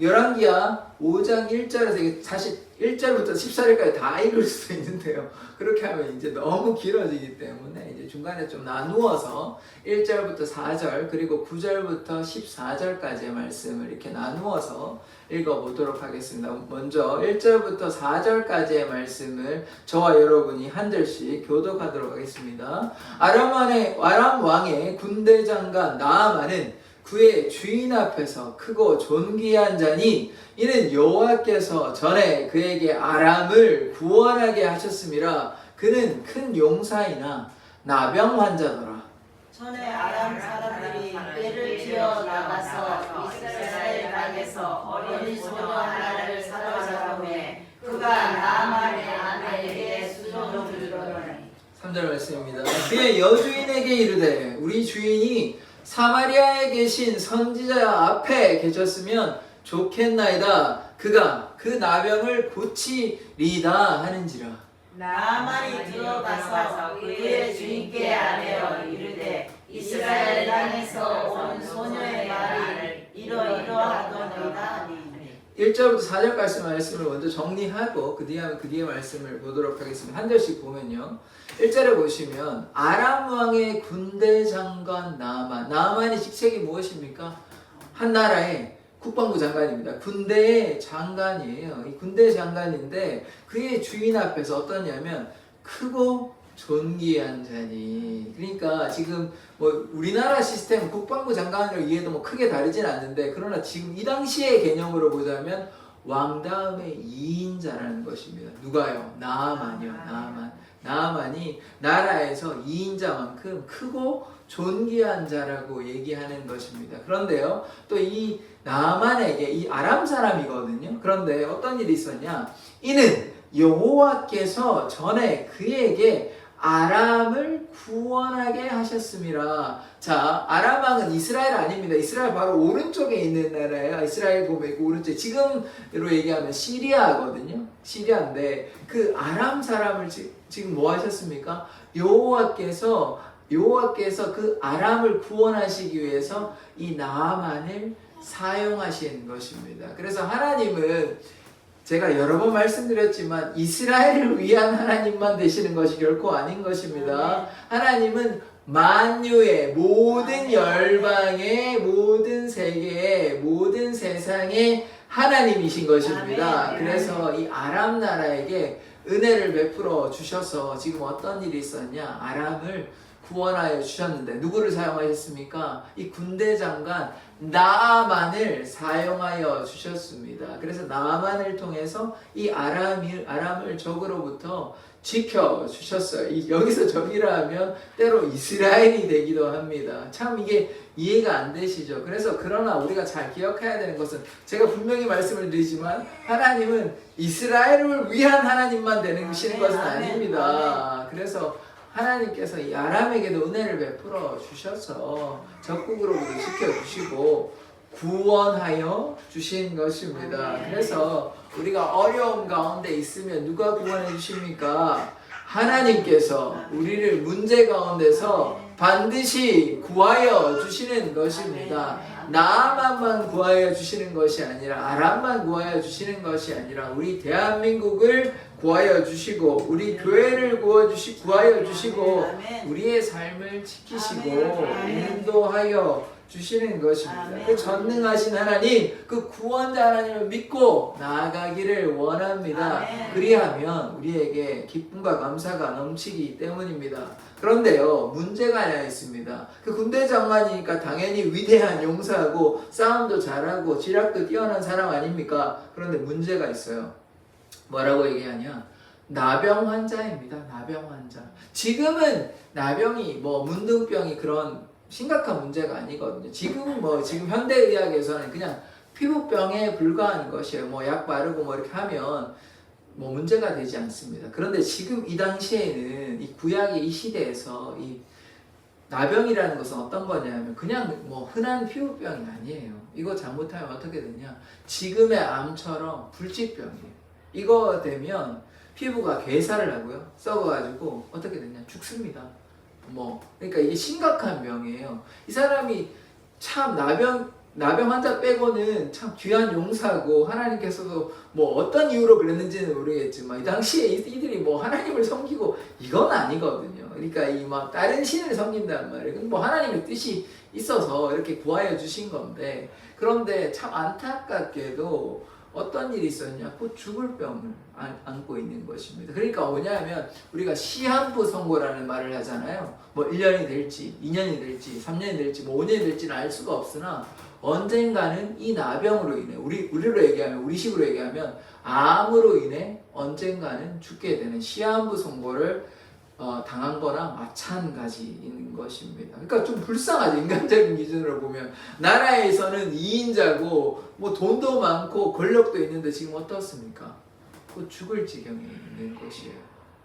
열왕기하 5장 1절에서 사실 1절부터 14절까지 다 읽을 수도 있는데요. 그렇게 하면 이제 너무 길어지기 때문에 이제 중간에 좀 나누어서 1절부터 4절 그리고 9절부터 14절까지의 말씀을 이렇게 나누어서 읽어보도록 하겠습니다. 먼저 1절부터 4절까지의 말씀을 저와 여러분이 한 절씩 교독하도록 하겠습니다. 아람 왕의 군대 장관 나아만은 그의 주인 앞에서 크고 존귀한 자니 이는 여호와께서 전에 그에게 아람을 구원하게 하셨음이라. 그는 큰 용사이나 나병 환자더라. 전에 아람 사람들이 떼를 지어 나가서 이스라엘 땅에서 어린 소녀 하나를 사로잡음에 그가 나아만의 아내에게 수종을 들더니 3절 말씀입니다. 그의 여주인에게 이르되 우리 주인이 사마리아에 계신 선지자 앞에 계셨으면 좋겠나이다. 그가 그 나병을 고치리다 하는지라. 나아만이 들어가서 그의 주인께 아뢰어 이르되 이스라엘 땅에서 온 소녀의 말이 이러이러하더니이다. 1절부터 4절까지 말씀을 먼저 정리하고 그 뒤에 말씀을 보도록 하겠습니다. 한 절씩 보면요. 1절에 보시면 아람 왕의 군대 장관 나아만의 직책이 무엇입니까? 한 나라의 국방부 장관입니다. 군대의 장관이에요. 이 군대 장관인데 그의 주인 앞에서 어떠냐면 크고 존귀한 자니. 그러니까 지금 뭐 우리나라 시스템 국방부 장관으로 이해도 뭐 크게 다르진 않는데, 그러나 지금 이 당시의 개념으로 보자면 왕 다음에 2인자라는 것입니다. 누가요? 나아만이요. 나아만이 나라에서 2인자만큼 크고 존귀한 자라고 얘기하는 것입니다. 그런데요, 또 이 나아만에게, 이 아람 사람이거든요. 그런데 어떤 일이 있었냐? 이는 여호와께서 전에 그에게 아람을 구원하게 하셨습니다. 자, 아람 왕은 이스라엘 아닙니다. 이스라엘 바로 오른쪽에 있는 나라예요. 이스라엘 보면 있고 오른쪽에, 지금으로 얘기하면 시리아거든요. 시리아인데 그 아람 사람을 지금 뭐 하셨습니까? 여호와께서 그 아람을 구원하시기 위해서 이 나아만을 사용하신 것입니다. 그래서 하나님은 제가 여러 번 말씀드렸지만 이스라엘을 위한 하나님만 되시는 것이 결코 아닌 것입니다. 하나님은 만유의 모든 열방의 모든 세계의 모든 세상의 하나님이신 것입니다. 그래서 이 아람 나라에게 은혜를 베풀어 주셔서 지금 어떤 일이 있었냐? 아람을 구원하여 주셨는데 누구를 사용하셨습니까? 이 군대 장관 나아만을 사용하여 주셨습니다. 그래서 나아만을 통해서 이 아람을 적으로부터 지켜 주셨어요. 여기서 적이라 하면 때로 이스라엘이 되기도 합니다. 참 이게 이해가 안 되시죠? 그래서 그러나 우리가 잘 기억해야 되는 것은, 제가 분명히 말씀을 드리지만 하나님은 이스라엘을 위한 하나님만 되시는 것은 아닙니다. 그래서 하나님께서 이 아람에게도 은혜를 베풀어 주셔서 적국으로부터 지켜주시고 구원하여 주신 것입니다. 그래서 우리가 어려움 가운데 있으면 누가 구원해 주십니까? 하나님께서 우리를 문제 가운데서 반드시 구하여 주시는 것입니다. 나아만만 구하여 주시는 것이 아니라, 아람만 구하여 주시는 것이 아니라 우리 대한민국을 구하여 주시고 우리 교회를 구하여 주시고 우리의 삶을 지키시고 인도하여 주시는 것입니다. 그 전능하신 하나님, 그 구원자 하나님을 믿고 나아가기를 원합니다. 그리하면 우리에게 기쁨과 감사가 넘치기 때문입니다. 그런데요, 문제가 하나 있습니다. 그 군대 장관이니까 당연히 위대한 용사하고 싸움도 잘하고 지략도 뛰어난 사람 아닙니까? 그런데 문제가 있어요. 뭐라고 얘기하냐? 나병 환자입니다. 나병 환자. 지금은 나병이 뭐 문둥병이 그런 심각한 문제가 아니거든요. 지금 현대의학에서는 그냥 피부병에 불과한 것이에요. 뭐 약 바르고 뭐 이렇게 하면 뭐 문제가 되지 않습니다. 그런데 지금 이 당시에는 이 구약의 이 시대에서 이 나병이라는 것은 어떤 거냐면 그냥 뭐 흔한 피부병이 아니에요. 이거 잘못하면 어떻게 되냐? 지금의 암처럼 불치병이에요. 이거 되면 피부가 괴사를 하고요. 썩어가지고 어떻게 되냐? 죽습니다. 그러니까 이게 심각한 병이에요. 이 사람이 참 나병 환자 빼고는 참 귀한 용사고 하나님께서도 뭐 어떤 이유로 그랬는지는 모르겠지만 이 당시에 이들이 뭐 하나님을 섬기고 이건 아니거든요. 그러니까 이 막 다른 신을 섬긴단 말이에요. 뭐 하나님의 뜻이 있어서 이렇게 구하여 주신 건데, 그런데 참 안타깝게도 어떤 일이 있었냐? 곧 죽을 병을 안고 있는 것입니다. 그러니까 뭐냐면 우리가 시한부 선고라는 말을 하잖아요. 뭐 1년이 될지 2년이 될지 3년이 될지 뭐 5년이 될지는 알 수가 없으나 언젠가는 이 나병으로 인해 우리로 얘기하면 우리식으로 얘기하면 암으로 인해 언젠가는 죽게 되는 시한부 선고를 당한 거랑 마찬가지인 것입니다. 그러니까 좀 불쌍하죠. 인간적인 기준으로 보면 나라에서는 2인자고 뭐 돈도 많고 권력도 있는데 지금 어떻습니까? 곧 죽을 지경에 있는 것이에요.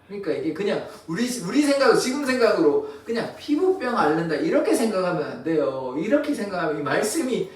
그러니까 이게 그냥 우리 생각 지금 생각으로 그냥 피부병 앓는다 이렇게 생각하면 안 돼요. 이렇게 생각하면 이 말씀이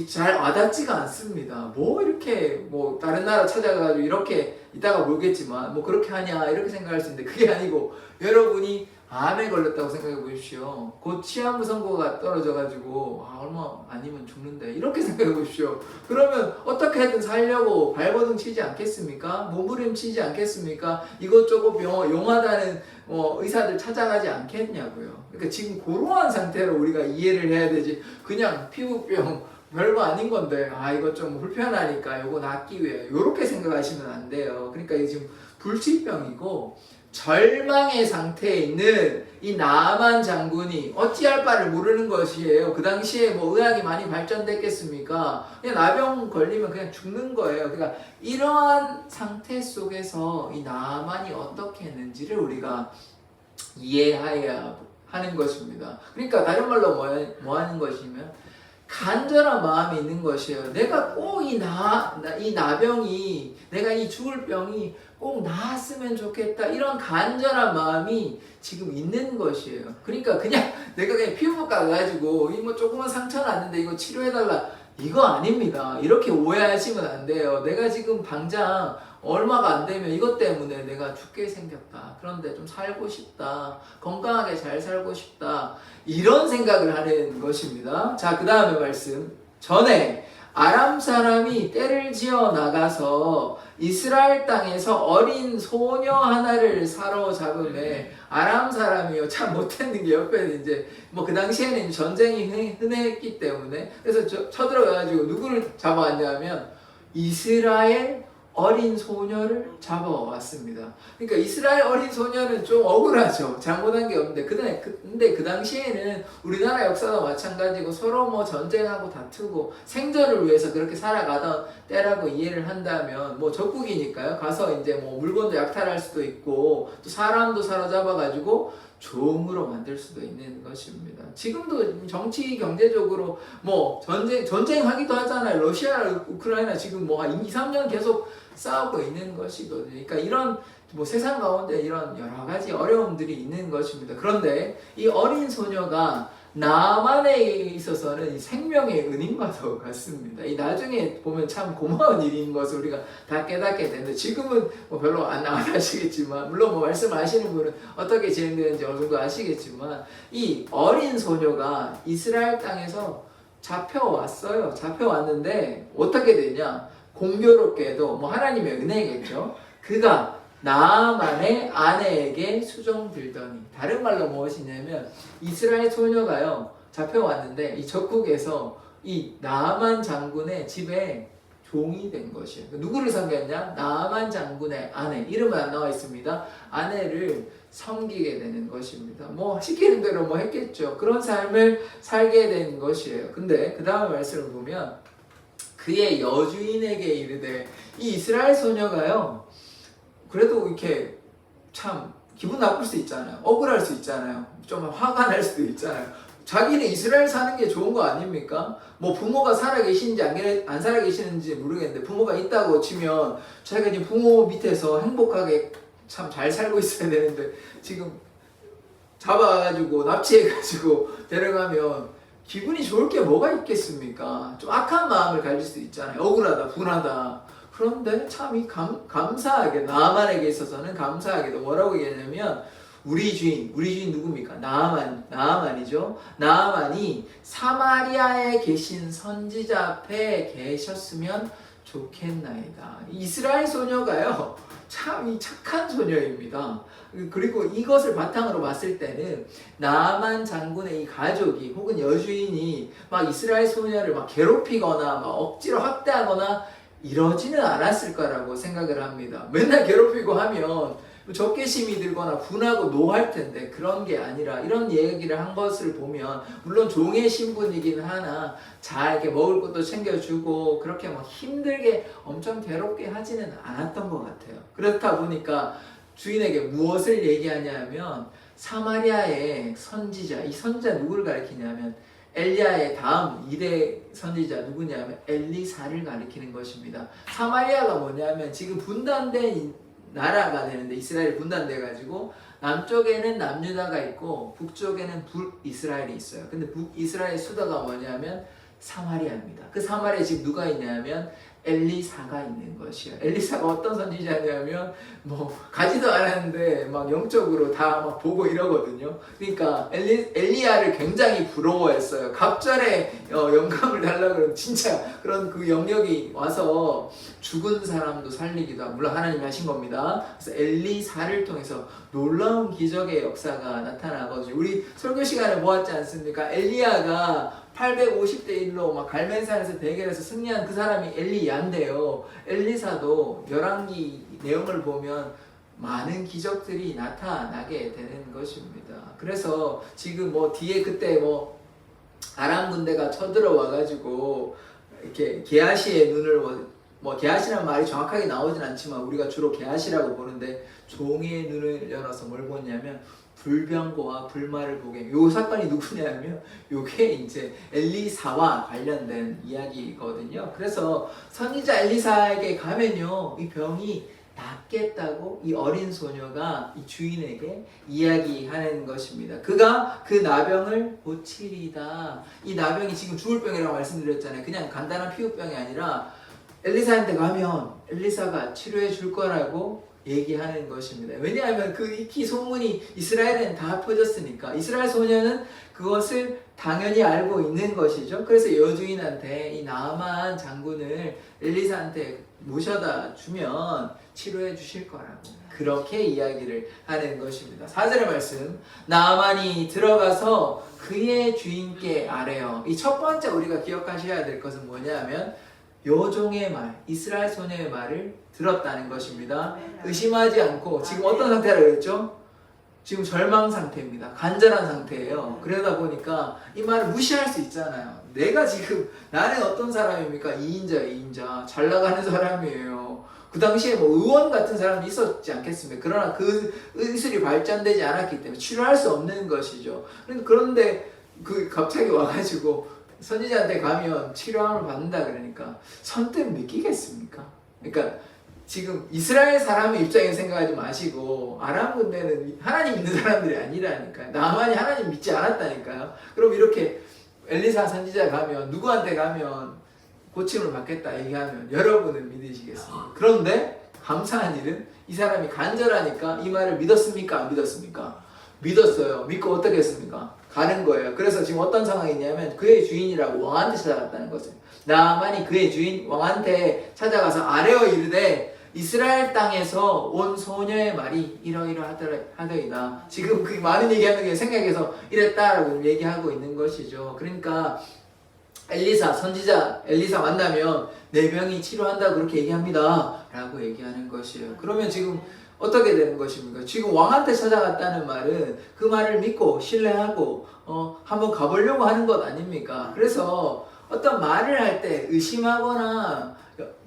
잘 와닿지가 않습니다. 뭐 이렇게 뭐 다른 나라 찾아가가지고 이렇게 이따가 모르겠지만 뭐 그렇게 하냐 이렇게 생각할 수 있는데 그게 아니고 여러분이 암에 걸렸다고 생각해 보십시오. 곧 시한부 선고가 떨어져가지고 얼마 아니면 죽는데 이렇게 생각해 보십시오. 그러면 어떻게든 살려고 발버둥 치지 않겠습니까? 몸부림치지 않겠습니까? 이것저것 용하다는 의사들 찾아가지 않겠냐고요. 그러니까 지금 그러한 상태로 우리가 이해를 해야 되지. 그냥 피부병 별거 아닌 건데 이거 좀 불편하니까 이거 낫기 위해 이렇게 생각하시면 안 돼요. 그러니까 이게 지금 불치병이고 절망의 상태에 있는 이 나만 장군이 어찌할 바를 모르는 것이에요. 그 당시에 뭐 의학이 많이 발전됐겠습니까? 그냥 나병 걸리면 그냥 죽는 거예요. 그러니까 이러한 상태 속에서 이 나만이 어떻게 했는지를 우리가 이해해야 하는 것입니다. 그러니까 다른 말로 뭐 하는 것이면 간절한 마음이 있는 것이에요. 내가 꼭 이 나병이, 내가 이 죽을 병이 꼭 나았으면 좋겠다. 이런 간절한 마음이 지금 있는 것이에요. 그러니까 그냥 내가 그냥 피부과 가가지고 이 뭐 조그만 상처 났는데 이거 치료해달라. 이거 아닙니다. 이렇게 오해하시면 안 돼요. 내가 지금 당장 얼마가 안 되면 이것 때문에 내가 죽게 생겼다. 그런데 좀 살고 싶다. 건강하게 잘 살고 싶다. 이런 생각을 하는 것입니다. 자, 그 다음에 말씀. 전에 아람 사람이 떼를 지어 나가서 이스라엘 땅에서 어린 소녀 하나를 사로잡음에 아람 사람이요 참 못했는 게 옆에는 이제 뭐 그 당시에는 전쟁이 흔했기 때문에 그래서 쳐들어가가지고 누구를 잡아왔냐면 이스라엘 어린 소녀를 잡아왔습니다. 그러니까 이스라엘 어린 소녀는 좀 억울하죠. 잘못한 게 없는데 근데 그 당시에는 우리나라 역사도 마찬가지고 서로 뭐 전쟁하고 다투고 생존을 위해서 그렇게 살아가던 때라고 이해를 한다면 뭐 적국이니까요. 가서 이제 뭐 물건도 약탈할 수도 있고 또 사람도 사로잡아가지고 종으로 만들 수도 있는 것입니다. 지금도 정치 경제적으로 뭐 전쟁하기도 하잖아요. 러시아, 우크라이나 지금 뭐 한 2, 3년 계속 싸우고 있는 것이거든요. 그러니까 이런 뭐 세상 가운데 이런 여러 가지 어려움들이 있는 것입니다. 그런데 이 어린 소녀가 나만에 있어서는 이 생명의 은인과도 같습니다. 이 나중에 보면 참 고마운 일인 것을 우리가 다 깨닫게 되는데 지금은 뭐 별로 안 아시겠지만 물론 뭐 말씀하시는 분은 어떻게 진행되는지 어느 정도 아시겠지만 이 어린 소녀가 이스라엘 땅에서 잡혀왔어요. 잡혀왔는데 어떻게 되냐? 공교롭게도 뭐 하나님의 은혜겠죠. 그가 나아만의 아내에게 수종들더니 다른 말로 무엇이냐면 이스라엘 소녀가요 잡혀왔는데 이 적국에서 이 나아만 장군의 집에 종이 된 것이에요. 누구를 섬겼냐? 나아만 장군의 아내, 이름은 안 나와 있습니다. 아내를 섬기게 되는 것입니다. 뭐 시키는 대로 뭐 했겠죠. 그런 삶을 살게 된 것이에요. 근데 그 다음 말씀을 보면 그의 여주인에게 이르되 이 이스라엘 소녀가요 그래도 이렇게 참 기분 나쁠 수 있잖아요. 억울할 수 있잖아요. 좀 화가 날 수도 있잖아요. 자기는 이스라엘 사는 게 좋은 거 아닙니까? 뭐 부모가 살아계시는지 안 살아계시는지 모르겠는데 부모가 있다고 치면 자기가 지금 부모 밑에서 행복하게 참 잘 살고 있어야 되는데 지금 잡아가지고 납치해가지고 데려가면 기분이 좋을 게 뭐가 있겠습니까? 좀 악한 마음을 가질 수 있잖아요. 억울하다, 분하다. 그런데 참 이 감사하게 나아만에게 있어서는 감사하게도 뭐라고 얘기하냐면 우리 주인 누굽니까? 나아만이죠. 나아만이 사마리아에 계신 선지자 앞에 계셨으면 좋겠나이다. 이스라엘 소녀가요, 참 이 착한 소녀입니다. 그리고 이것을 바탕으로 봤을 때는 나만 장군의 이 가족이 혹은 여주인이 막 이스라엘 소녀를 막 괴롭히거나 막 억지로 학대하거나 이러지는 않았을 거라고 생각을 합니다. 맨날 괴롭히고 하면 적개심이 들거나 분하고 노할 텐데 그런 게 아니라 이런 얘기를 한 것을 보면 물론 종의 신분이긴 하나 잘 이렇게 먹을 것도 챙겨주고 그렇게 막 힘들게 엄청 괴롭게 하지는 않았던 것 같아요. 그렇다 보니까 주인에게 무엇을 얘기하냐면 사마리아의 선지자, 이 선지자 누구를 가리키냐면 엘리야의 다음 2대 선지자 누구냐면 엘리사를 가리키는 것입니다. 사마리아가 뭐냐면 지금 분단된 나라가 되는데 이스라엘이 분단돼 가지고 남쪽에는 남유다가 있고 북쪽에는 북이스라엘이 있어요. 근데 북이스라엘 수도가 뭐냐면 사마리아입니다. 그 사마리아에 지금 누가 있냐면 엘리사가 있는 것이에요. 엘리사가 어떤 선지자냐면 뭐 가지도 않았는데 막 영적으로 다 막 보고 이러거든요. 그러니까 엘리야를 굉장히 부러워했어요. 갑절에 영감을 달라고 그러면 진짜 그런 그 영역이 와서 죽은 사람도 살리기도 하고 물론 하나님이 하신 겁니다. 그래서 엘리사를 통해서 놀라운 기적의 역사가 나타나거든요. 우리 설교 시간에 보았지 않습니까? 엘리야가 850대 1로 막 갈멜산에서 대결해서 승리한 그 사람이 엘리야인데요. 엘리사도 열왕기 내용을 보면 많은 기적들이 나타나게 되는 것입니다. 그래서 지금 뭐 뒤에 그때 뭐 아람 군대가 쳐들어와 가지고 이렇게 게하시의 눈을 뭐 게하시라는 말이 정확하게 나오진 않지만 우리가 주로 게하시라고 보는데 종의 눈을 열어서 뭘 보냐면 불병거와 불말을 보게. 요 사건이 누구냐면 요게 이제 엘리사와 관련된 이야기거든요. 그래서 선지자 엘리사에게 가면요 이 병이 낫겠다고 이 어린 소녀가 이 주인에게 이야기하는 것입니다. 그가 그 나병을 고치리다. 이 나병이 지금 죽을 병이라고 말씀드렸잖아요. 그냥 간단한 피부병이 아니라 엘리사한테 가면 엘리사가 치료해 줄 거라고 얘기하는 것입니다. 왜냐하면 그 익히 소문이 이스라엘에는 다 퍼졌으니까 이스라엘 소녀는 그것을 당연히 알고 있는 것이죠. 그래서 여주인한테 이 나아만 장군을 엘리사한테 모셔다 주면 치료해 주실 거라고 그렇게 이야기를 하는 것입니다. 4절의 말씀 나아만이 들어가서 그의 주인께 아뢰어. 이 첫 번째 우리가 기억하셔야 될 것은 뭐냐면 여종의 말, 이스라엘 소녀의 말을 들었다는 것입니다. 의심하지 않고 지금 어떤 상태라고 그랬죠? 지금 절망 상태입니다. 간절한 상태예요. 그러다 보니까 이 말을 무시할 수 있잖아요. 내가 지금 나는 어떤 사람입니까? 2인자 잘 나가는 사람이에요. 그 당시에 뭐 의원 같은 사람도 있었지 않겠습니까? 그러나 그 의술이 발전되지 않았기 때문에 치료할 수 없는 것이죠. 그런데 그 갑자기 와가지고 선지자한테 가면 치료함을 받는다 그러니까 선뜻 믿기겠습니까? 그러니까 지금 이스라엘 사람의 입장에서 생각하지 마시고 아람 군대는 하나님 믿는 사람들이 아니라니까요. 나만이 하나님 믿지 않았다니까요. 그럼 이렇게 엘리사 선지자 가면 누구한테 가면 고침을 받겠다 얘기하면 여러분은 믿으시겠습니까? 그런데 감사한 일은 이 사람이 간절하니까 이 말을 믿었습니까? 안 믿었습니까? 믿었어요. 믿고 어떻게 했습니까? 가는 거예요. 그래서 지금 어떤 상황이 있냐면 그의 주인이라고 왕한테 찾아갔다는 거죠. 나아만이 그의 주인 왕한테 찾아가서 아뢰어 이르되 이스라엘 땅에서 온 소녀의 말이 이러이러하더이다. 지금 그 많은 얘기하는 게 생각해서 이랬다라고 얘기하고 있는 것이죠. 그러니까 엘리사 선지자 엘리사 만나면 내 병이 치료한다 그렇게 얘기합니다 라고 얘기하는 것이에요. 그러면 지금 어떻게 되는 것입니까? 지금 왕한테 찾아갔다는 말은 그 말을 믿고 신뢰하고 한번 가보려고 하는 것 아닙니까? 그래서 어떤 말을 할 때 의심하거나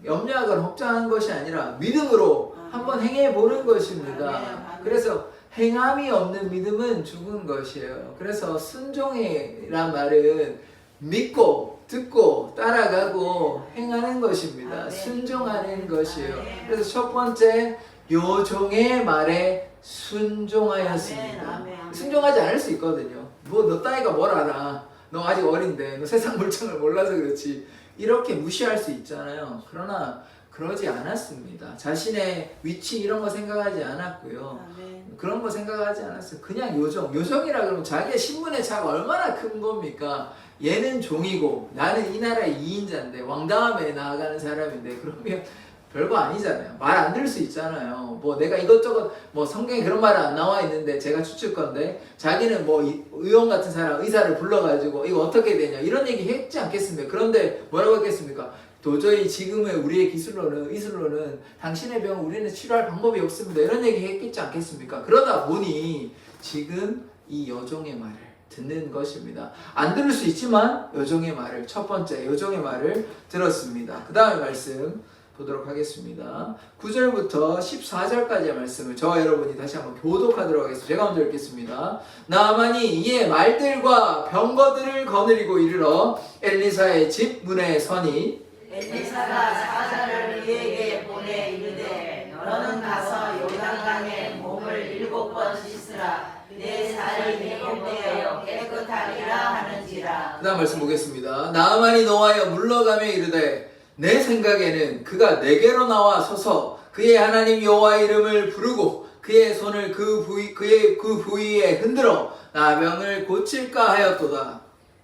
염려하거나 걱정하는 것이 아니라 믿음으로 한번 행해보는 것입니다. 그래서 행함이 없는 믿음은 죽은 것이에요. 그래서 순종이란 말은 믿고 듣고 따라가고 행하는 것입니다. 순종하는 것이에요. 그래서 첫 번째 요종의 말에 순종하였습니다. 순종하지 않을 수 있거든요. 뭐 너 따위가 뭘 알아? 너 아직 어린데 너 세상 물정을 몰라서 그렇지 이렇게 무시할 수 있잖아요. 그러나 그러지 않았습니다. 자신의 위치 이런 거 생각하지 않았고요. 아멘. 그런 거 생각하지 않았어요. 그냥 요정이라 그러면 자기의 신분의 차가 얼마나 큰 겁니까? 얘는 종이고 나는 이 나라의 2인자인데 왕다움에 나아가는 사람인데 그러면 별거 아니잖아요. 말 안 들을 수 있잖아요. 뭐 내가 이것저것 뭐 성경에 그런 말은 안 나와 있는데 제가 추측 건데 자기는 뭐 의원 같은 사람 의사를 불러가지고 이거 어떻게 되냐 이런 얘기 했지 않겠습니까? 그런데 뭐라고 했겠습니까? 도저히 지금의 우리의 의술로는 당신의 병을 우리는 치료할 방법이 없습니다. 이런 얘기 했겠지 않겠습니까? 그러다 보니 지금 이 여종의 말을 듣는 것입니다. 안 들을 수 있지만 여종의 말을 첫 번째 여종의 말을 들었습니다. 그 다음에 말씀 보도록 하겠습니다. 9절부터 14절까지의 말씀을 저와 여러분이 다시 한번 교독하도록 하겠습니다. 제가 먼저 읽겠습니다. 나아만이 이에 말들과 병거들을 거느리고 이르러 엘리사의 집 문에 서니 엘리사가 사자를 그에게 보내 이르되 너는 가서 요단강에 몸을 7번 씻으라 내 살이 회복되어 깨끗하리라 하는지라. 그 다음 말씀 보겠습니다. 나아만이 노하여 물러가며 이르되 내 생각에는 그가 내게로 나와 서서 그의 하나님 여호와의 이름을 부르고 그의 손을 그의 부위에 흔들어 나병을 고칠까 하였도다.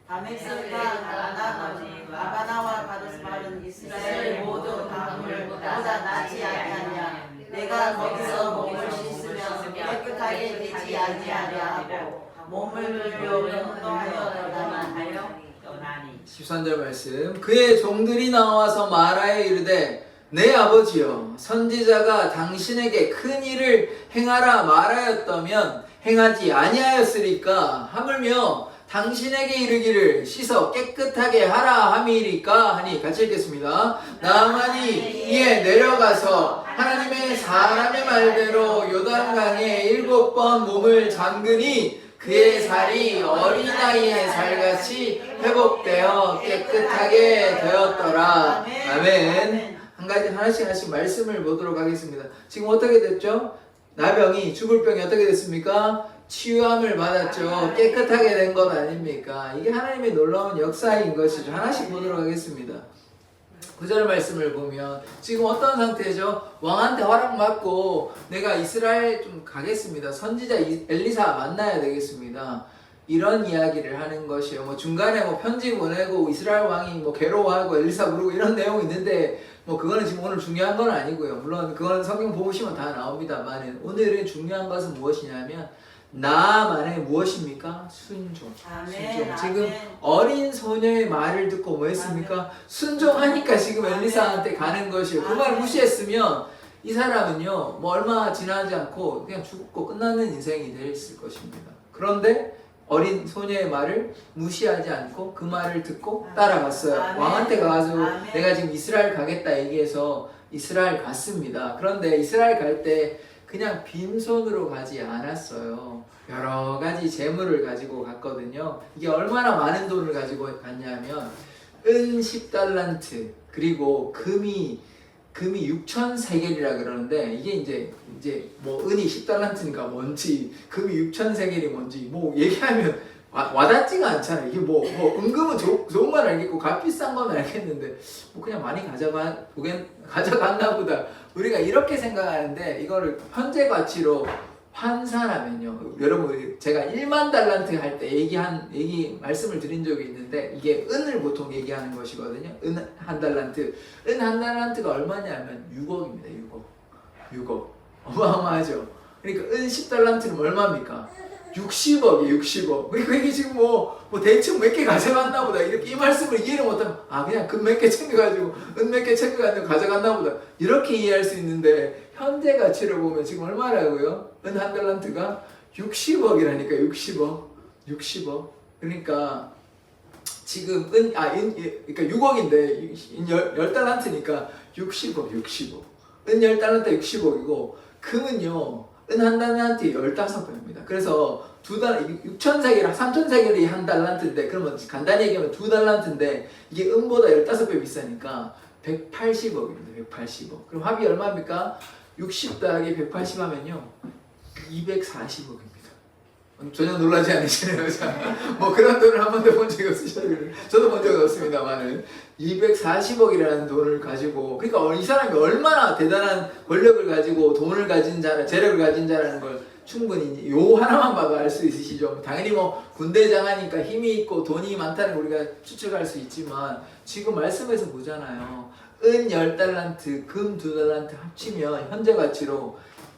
다메섹과 라바나와 가데스바른 이스라엘 모든 강물보다 낫지 아니하냐. 내가 거기서 몸을 씻으면 깨끗하게 되지 아니하냐 하고 몸을 돌려 운동하여 떠나니. 13절 말씀. 그의 종들이 나와서 말하여 이르되 내 아버지여 선지자가 당신에게 큰 일을 행하라 말하였다면 행하지 아니하였으리까 하물며 당신에게 이르기를 씻어 깨끗하게 하라 함이리까 하니. 같이 읽겠습니다. 나아만이 이에 내려가서 하나님의 사람의 말대로 요단강에 7번 몸을 잠그니 그의 살이 어린아이의 살같이 회복되어 깨끗하게 되었더라. 아멘. 한 가지 하나씩 말씀을 보도록 하겠습니다. 지금 어떻게 됐죠? 나병이 죽을 병이 어떻게 됐습니까? 치유함을 받았죠. 깨끗하게 된 것 아닙니까? 이게 하나님의 놀라운 역사인 것이죠. 하나씩 보도록 하겠습니다. 9절 말씀을 보면 지금 어떤 상태죠? 왕한테 허락받고 내가 이스라엘 좀 가겠습니다. 선지자 엘리사 만나야 되겠습니다. 이런 이야기를 하는 것이에요. 뭐 중간에 뭐 편지 보내고 이스라엘 왕이 뭐 괴로워하고 엘리사 부르고 이런 내용이 있는데 뭐 그거는 지금 오늘 중요한 건 아니고요. 물론 그건 성경 보시면 다 나옵니다만 오늘은 중요한 것은 무엇이냐면 나만의 무엇입니까? 순종. 아멘. 지금 어린 소녀의 말을 듣고 뭐 했습니까? 순종하니까 지금 엘리사한테 가는 것이에요. 그 말 무시했으면 이 사람은요 뭐 얼마 지나지 않고 그냥 죽고 끝나는 인생이 됐을 것입니다. 그런데 어린 소녀의 말을 무시하지 않고 그 말을 듣고 따라갔어요. 아멘. 왕한테 가서 아멘. 내가 지금 이스라엘 가겠다 얘기해서 이스라엘 갔습니다. 그런데 이스라엘 갈 때 그냥 빈손으로 가지 않았어요. 여러 가지 재물을 가지고 갔거든요. 이게 얼마나 많은 돈을 가지고 갔냐면 은 10달란트 그리고 금이 6,000세겔이라 그러는데 이게 이제 뭐 은이 10달란트니까 뭔지 금이 6,000세겔이 뭔지 뭐 얘기하면 와닿지가 않잖아요. 이게 뭐 은금은 좋은 건 알겠고 값비싼 건 알겠는데 뭐 그냥 많이 가져갔나 보다. 우리가 이렇게 생각하는데 이거를 현재 가치로 환산하면요. 여러분 제가 1만 달란트 할 때 말씀을 드린 적이 있는데 이게 은을 보통 얘기하는 것이거든요. 은 한 달란트. 은 한 달란트가 얼마냐면 6억입니다. 6억. 어마어마하죠. 그러니까 은 10달란트는 얼마입니까? 60억이에요. 60억. 그러니까 이게 지금 뭐 대충 몇 개 가져갔나 보다. 이렇게 이 말씀을 이해를 못하면 그냥 금 몇 개 챙겨가지고 은 몇 개 챙겨가지고 가져갔나 보다. 이렇게 이해할 수 있는데 현재 가치로 보면 지금 얼마라고요? 은 한 달란트가 60억이라니까. 60억. 그러니까 지금 그러니까 6억인데 10달란트니까 60억. 은 10달란트 60억이고 금은요. 은 한 달란트에 15배입니다. 그래서 6,000세겔, 3,000세겔이 한 달란트인데 그러면 간단히 얘기하면 2달란트인데 이게 은보다 15배 비싸니까 180억입니다. 180억. 그럼 합이 얼마입니까? 60 더하기 180 하면요 240억입니다. 전혀 놀라지 않으시네요. 자, 뭐 그런 돈을 한 번도 본 적이 없으셔요. 저도 본 적은 없습니다만은 240억이라는 돈을 가지고, 그러니까 이 사람이 얼마나 대단한 권력을 가지고 돈을 가진 자라, 재력을 가진 자라는 걸 충분히 요 하나만 봐도 알 수 있으시죠. 당연히 뭐 군대장하니까 힘이 있고 돈이 많다는 걸 우리가 추측할 수 있지만 지금 말씀에서 보잖아요. 은 10달란트, 금 2달란트 합치면 현재 가치로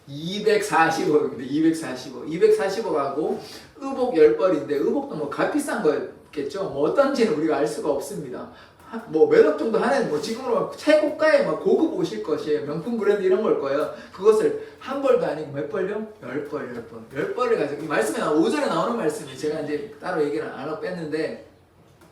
240억입니다. 240억. 240억하고 의복 10벌인데, 의복도 뭐 값비싼 거겠죠. 뭐 어떤지는 우리가 알 수가 없습니다. 뭐 몇억 정도 하는, 뭐 지금으로 최고가의 막 고급 옷일 것이에요. 명품 브랜드 이런 걸 거예요. 그것을 한 벌도 아니고 몇 벌요? 10벌을 가지고, 이 말씀에 오전에 나오는 말씀이 제가 이제 따로 얘기를 안 하고 뺐는데,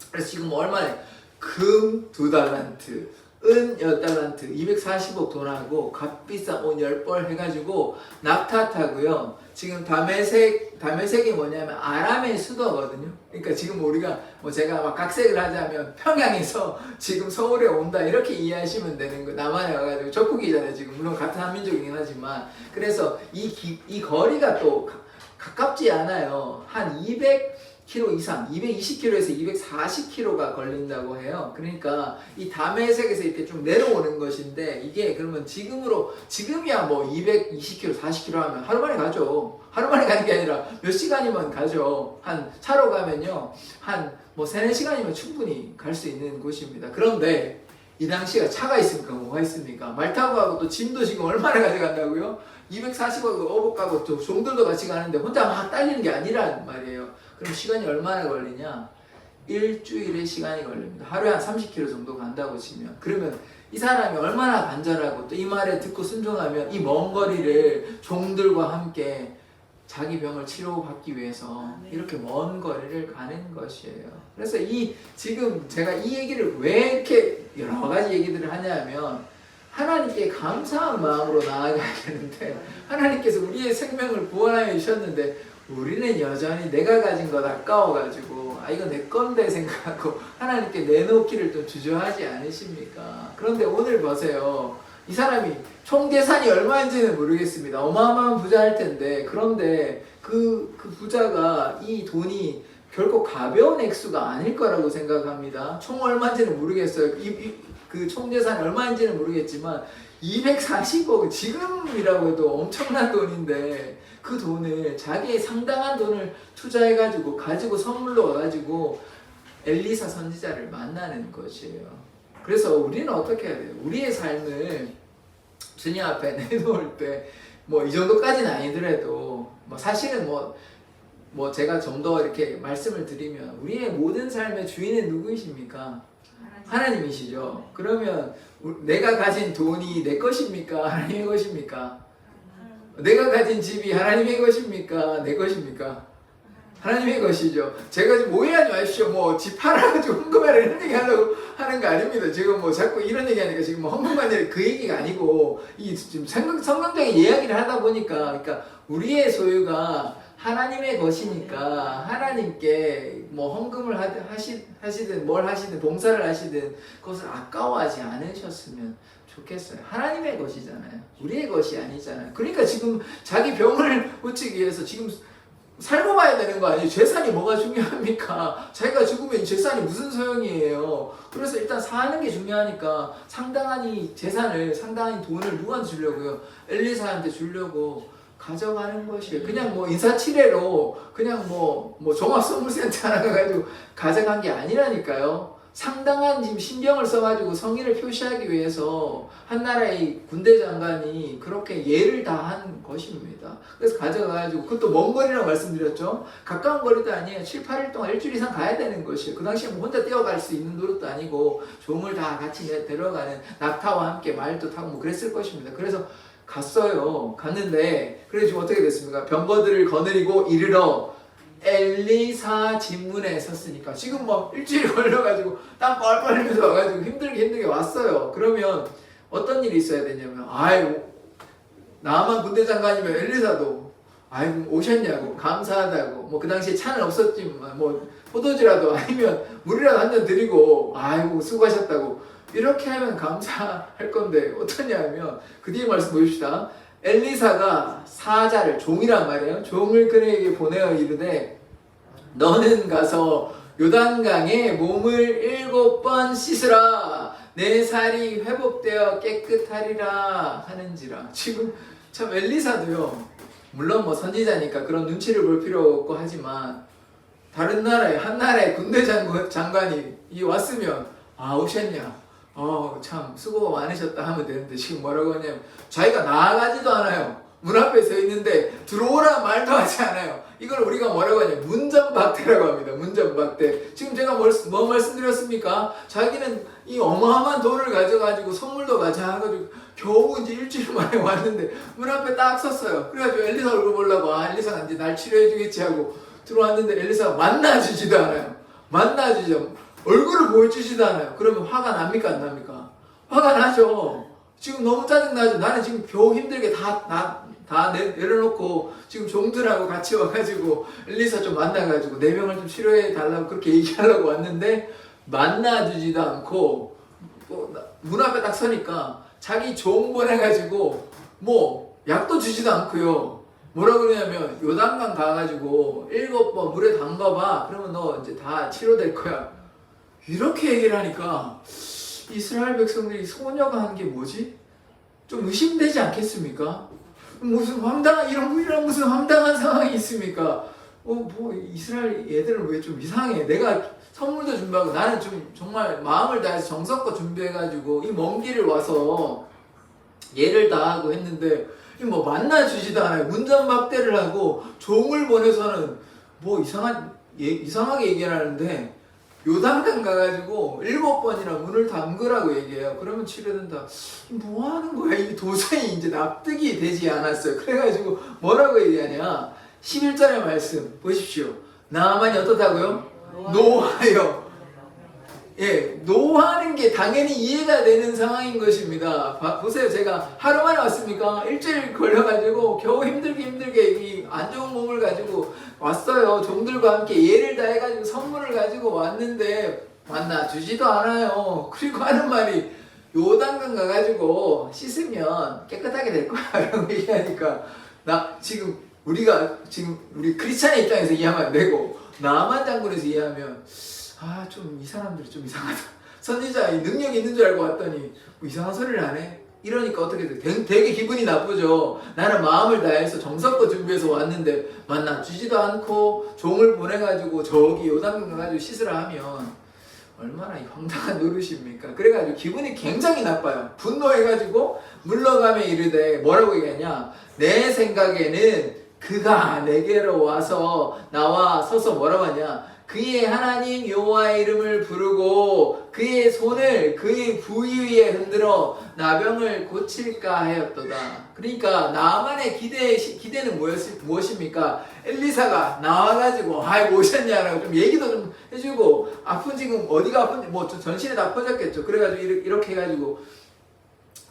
그래서 지금 얼마에 금 2달란트, 은 10달란트, 240억 돈하고 값비싼 옷 10벌 해가지고 낙타타고요. 지금 다메섹이 뭐냐면 아람의 수도거든요. 그러니까 지금 우리가 뭐 제가 막 각색을 하자면 평양에서 지금 서울에 온다 이렇게 이해하시면 되는 거. 남한에 와가지고 적국이잖아요. 지금 물론 같은 한민족이긴 하지만, 그래서 이 거리가 또 가깝지 않아요. 한 200km 이상, 220km에서 240km가 걸린다고 해요. 그러니까 이 다메섹에서 이렇게 좀 내려오는 것인데, 이게 그러면 지금이야 뭐 220km, 40km 하면 하루 만에 가죠. 하루 만에 가는 게 아니라 몇 시간이면 가죠. 한 차로 가면요, 한 뭐 3-4시간이면 충분히 갈 수 있는 곳입니다. 그런데 이 당시가 차가 있습니까? 뭐가 있습니까? 말 타고 가고 또 짐도 지금 얼마나 가져간다고요? 240억 어복 가고 또 종들도 같이 가는데 혼자 막 딸리는 게 아니란 말이에요. 그럼 시간이 얼마나 걸리냐? 일주일의 시간이 걸립니다. 하루에 한 30km 정도 간다고 치면. 그러면 이 사람이 얼마나 간절하고 또 이 말에 듣고 순종하면 이 먼 거리를 종들과 함께 자기 병을 치료받기 위해서 이렇게 먼 거리를 가는 것이에요. 그래서 지금 제가 이 얘기를 왜 이렇게 여러 가지 얘기들을 하냐면, 하나님께 감사한 마음으로 나아가야 되는데, 하나님께서 우리의 생명을 구원하여 주셨는데 우리는 여전히 내가 가진 것 아까워가지고 이거 내 건데 생각하고 하나님께 내놓기를 좀 주저하지 않으십니까? 그런데 오늘 보세요. 이 사람이 총 재산이 얼마인지는 모르겠습니다. 어마어마한 부자일 텐데, 그런데 그 부자가 이 돈이 결코 가벼운 액수가 아닐 거라고 생각합니다. 총 얼마인지는 모르겠어요. 그 총 재산이 얼마인지는 모르겠지만 240억, 지금이라고 해도 엄청난 돈인데, 그 돈을 자기의 상당한 돈을 투자해가지고 가지고 선물로 와가지고 엘리사 선지자를 만나는 것이에요. 그래서 우리는 어떻게 해야 돼요? 우리의 삶을 주님 앞에 내놓을 때 뭐 이 정도까지는 아니더라도 뭐 사실은 뭐 제가 좀 더 이렇게 말씀을 드리면, 우리의 모든 삶의 주인은 누구이십니까? 하나님이시죠. 그러면 내가 가진 돈이 내 것입니까? 하나님의 것입니까? 내가 가진 집이 하나님의 것입니까? 내 것입니까? 하나님의 것이죠. 제가 지금 오해하지 마십시오. 뭐 집 팔아가지고 헌금하라 이런 얘기 하려고 하는 거 아닙니다. 지금 뭐 자꾸 이런 얘기 하니까 지금 뭐 헌금하는 그 얘기가 아니고, 이 지금 성경적인 이야기를 하다 보니까, 그러니까 우리의 소유가 하나님의 것이니까 하나님께 뭐 헌금을 하시든 뭘 하시든 봉사를 하시든 그것을 아까워하지 않으셨으면 좋겠어요. 하나님의 것이잖아요. 우리의 것이 아니잖아요. 그러니까 지금 자기 병을 고치기 위해서 지금 살고 봐야 되는 거 아니에요? 재산이 뭐가 중요합니까? 자기가 죽으면 재산이 무슨 소용이에요? 그래서 일단 사는 게 중요하니까 상당한 이 재산을, 상당한 돈을 누구한테 주려고요? 엘리사한테 주려고 가져가는 것이에요. 그냥 뭐 인사치레로 그냥 뭐 종합선물센터 하나 가가지고 가져간 게 아니라니까요. 상당한 지금 신경을 써가지고 성의를 표시하기 위해서 한 나라의 군대 장관이 그렇게 예를 다한 것입니다. 그래서 가져가가지고, 그것도 먼 거리라고 말씀드렸죠. 가까운 거리도 아니에요. 7-8일 동안 일주일 이상 가야 되는 것이에요. 그 당시에 뭐 혼자 뛰어갈 수 있는 노릇도 아니고 종을 다 같이 데려가는, 낙타와 함께 말도 타고 뭐 그랬을 것입니다. 그래서 갔어요. 갔는데, 그래서 지금 어떻게 됐습니까? 병거들을 거느리고 이르러 엘리사 진문에 섰으니까, 지금 뭐 일주일 걸려가지고 땀 뻘뻘 흘리면서 와가지고 힘들게 왔어요. 그러면 어떤 일이 있어야 되냐면, 나만 군대 장관이면 엘리사도 오셨냐고 감사하다고, 뭐 그 당시에 차는 없었지만 뭐 포도주라도 아니면 물이라도 한 잔 드리고 수고하셨다고 이렇게 하면 감사할 건데, 어떠냐 하면 그 뒤에 말씀 보십시다. 엘리사가 사자를, 종이란 말이에요. 종을 그에게 보내어 이르되 너는 가서 요단강에 몸을 7번 씻으라. 내 살이 회복되어 깨끗하리라 하는지라. 지금 참 엘리사도요, 물론 뭐 선지자니까 그런 눈치를 볼 필요 없고 하지만 다른 나라에, 한 나라의 군대 장관이 왔으면 오셨냐, 참 수고가 많으셨다 하면 되는데 지금 뭐라고 하냐면 자기가 나아가지도 않아요. 문 앞에 서 있는데 들어오라 말도 하지 않아요. 이걸 우리가 뭐라고 하냐면 문전박대라고 합니다. 문전박대. 지금 제가 뭐 말씀드렸습니까? 자기는 이 어마어마한 돈을 가져가지고 선물도 가져가지고 겨우 이제 일주일 만에 왔는데 문 앞에 딱 섰어요. 그래가지고 엘리사 얼굴 보려고 엘리사가 이제 날 치료해주겠지 하고 들어왔는데 엘리사가 만나주지도 않아요. 만나주죠. 얼굴을 보여주지도 않아요. 그러면 화가 납니까 안 납니까? 화가 나죠. 지금 너무 짜증나죠. 나는 지금 겨우 힘들게 다 내려놓고 지금 종들하고 같이 와가지고 엘리사 좀 만나가지고 내 병을 좀 치료해 달라고 그렇게 얘기하려고 왔는데 만나주지도 않고 문 앞에 딱 서니까 자기 종 보내가지고 뭐 약도 주지도 않고요. 뭐라 그러냐면 요단강 가가지고 7번 물에 담가봐. 그러면 너 이제 다 치료될 거야. 이렇게 얘기를 하니까 이스라엘 백성들이 소녀가 한 게 뭐지? 좀 의심되지 않겠습니까? 무슨 이런 무슨 황당한 상황이 있습니까? 뭐 이스라엘 애들은 왜 좀 이상해? 내가 선물도 준비하고 나는 좀 정말 마음을 다해서 정성껏 준비해가지고 이 먼 길을 와서 예를 다하고 했는데 뭐 만나주지도 않아요. 문전박대를 하고 종을 보내서는 뭐 이상하게 얘기를 하는데 요단강 가가지고 7번이나 문을 담그라고 얘기해요. 그러면 치료된다. 뭐 하는 거야? 이 도저히 이제 납득이 되지 않았어요. 그래가지고 뭐라고 얘기하냐? 11절의 말씀 보십시오. 나아만이 어떻다고요? 노하여. 예, 노하는 게 당연히 이해가 되는 상황인 것입니다. 보세요. 제가 하루 만에 왔습니까? 일주일 걸려가지고 겨우 힘들게 이 안 좋은 몸을 가지고 왔어요. 종들과 함께 예를 다해가지고 선물을 가지고 왔는데 만나주지도 않아요. 그리고 하는 말이 요단강 가가지고 씻으면 깨끗하게 될 거야 라고 얘기하니까 우리 크리스찬의 입장에서 이해하면 안 되고 나만 장군에서 이해하면 좀 이 사람들이 좀 이상하다. 선지자 능력이 있는 줄 알고 왔더니 뭐 이상한 소리를 하네. 이러니까 어떻게 돼? 되게 기분이 나쁘죠. 나는 마음을 다해서 정성껏 준비해서 왔는데 만나주지도 않고 종을 보내가지고 저기 요단강 가가지고 씻으라 하면 얼마나 황당한 노릇입니까? 그래가지고 기분이 굉장히 나빠요. 분노해가지고 물러가며 이르되 뭐라고 얘기하냐? 내 생각에는 그가 내게로 와서 나와 서서 뭐라고 하냐? 그의 하나님 여호와의 이름을 부르고 그의 손을 그의 부위 위에 흔들어 나병을 고칠까 하였도다. 그러니까 나만의 기대는 무엇입니까? 엘리사가 나와가지고 오셨냐라고 좀 얘기도 좀 해주고 지금 어디가 아픈지 뭐 전신에 다 퍼졌겠죠. 그래가지고 이렇게 해가지고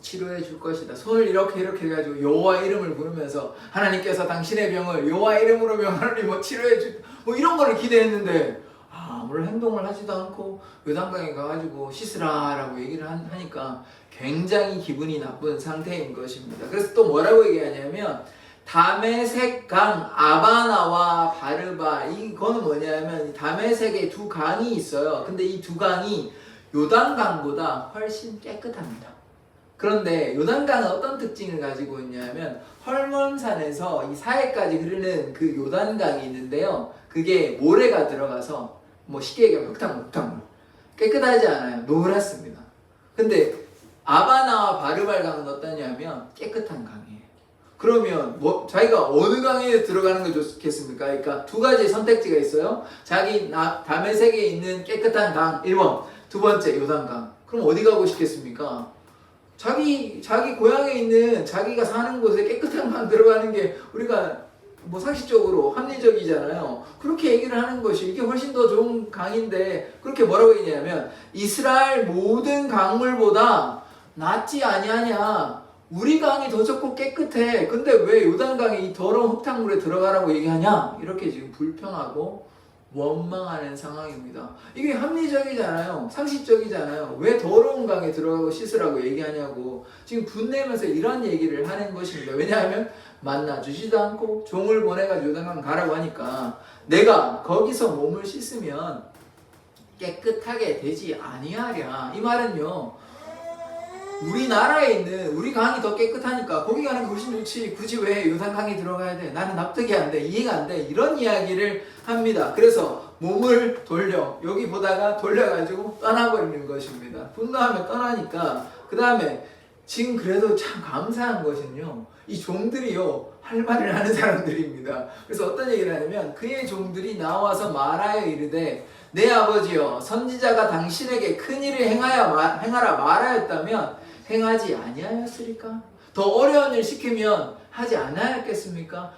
치료해 줄 것이다. 손을 이렇게 해가지고 여호와 이름을 부르면서 하나님께서 당신의 병을 여호와 이름으로 명하노니 치료해 줄 이런 거를 기대했는데 아무런 행동을 하지도 않고 요단강에 가가지고 씻으라라고 얘기를 하니까 굉장히 기분이 나쁜 상태인 것입니다. 그래서 또 뭐라고 얘기하냐면 다메섹강 아바나와 바르바 이거는 뭐냐면 다메섹에 두 강이 있어요. 근데 이 두 강이 요단강보다 훨씬 깨끗합니다. 그런데 요단강은 어떤 특징을 가지고 있냐면 헐몬산에서 이 사해까지 흐르는 그 요단강이 있는데요. 그게 모래가 들어가서 쉽게 얘기하면 흙탕물 깨끗하지 않아요. 노랗습니다. 근데 아바나와 바르발강은 어떠냐면 깨끗한 강이에요. 그러면 자기가 어느 강에 들어가는 게 좋겠습니까? 그러니까 두 가지 선택지가 있어요. 자기 다메섹에 있는 깨끗한 강 1번, 두 번째 요단강. 그럼 어디 가고 싶겠습니까? 자기 고향에 있는 자기가 사는 곳에 깨끗한 강 들어가는 게 우리가 상식적으로 합리적이잖아요. 그렇게 얘기를 하는 것이 이게 훨씬 더 좋은 강인데 그렇게 뭐라고 얘기냐면 이스라엘 모든 강물보다 낫지 아니하냐. 우리 강이 더 좋고 깨끗해. 근데 왜 요단강에 이 더러운 흙탕물에 들어가라고 얘기하냐. 이렇게 지금 불평하고 원망하는 상황입니다. 이게 합리적이잖아요. 상식적이잖아요. 왜 더러운 강에 들어가고 씻으라고 얘기하냐고 지금 분내면서 이런 얘기를 하는 것입니다. 왜냐하면 만나주지도 않고 종을 보내가지고 요단강 가라고 하니까 내가 거기서 몸을 씻으면 깨끗하게 되지 아니하랴. 이 말은요, 우리나라에 있는 우리 강이 더 깨끗하니까 거기 가는 게 훨씬 좋지. 굳이 왜 요단강에 들어가야 돼? 나는 납득이 안 돼. 이해가 안 돼. 이런 이야기를 합니다. 그래서 몸을 여기 보다가 돌려가지고 떠나버리는 것입니다. 분노하면 떠나니까. 그 다음에 지금 그래도 참 감사한 것은요, 이 종들이요 할 말을 하는 사람들입니다. 그래서 어떤 얘기를 하냐면 그의 종들이 나와서 말하여 이르되 내 아버지여 선지자가 당신에게 큰 일을 행하라 말하였다면 행하지 아니하였으리까? 더 어려운 일 시키면 하지 않아야겠습니까?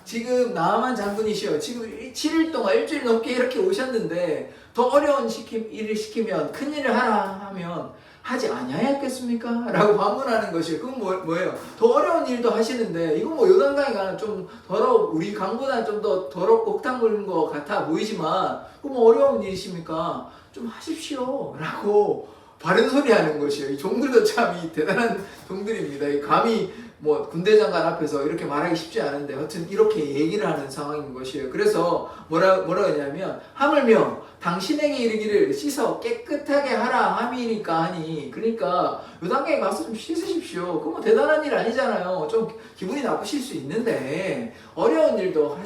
지금 나아만 장군이시여 지금 7일 동안 일주일 넘게 이렇게 오셨는데 더 어려운 일을 시키면 큰 일을 하라 하면 하지 아니하였겠습니까? 라고 반문하는 것이에요. 그건 뭐예요? 더 어려운 일도 하시는데 이건 뭐 요단강에 가는 좀 우리 강보다 좀 더 더럽고 흙탕 묻은 것 같아 보이지만 그건 뭐 어려운 일이십니까? 좀 하십시오 라고 바른 소리 하는 것이에요. 이 종들도 참 대단한 종들입니다. 이 감히 뭐 군대 장관 앞에서 이렇게 말하기 쉽지 않은데 하여튼 이렇게 얘기를 하는 상황인 것이에요. 그래서 뭐라 했냐면 하물며 당신에게 이르기를 씻어 깨끗하게 하라 함이니까 하니, 그러니까 요단강에 가서 좀 씻으십시오. 그거 뭐 대단한 일 아니잖아요. 좀 기분이 나쁘실 수 있는데 어려운 일도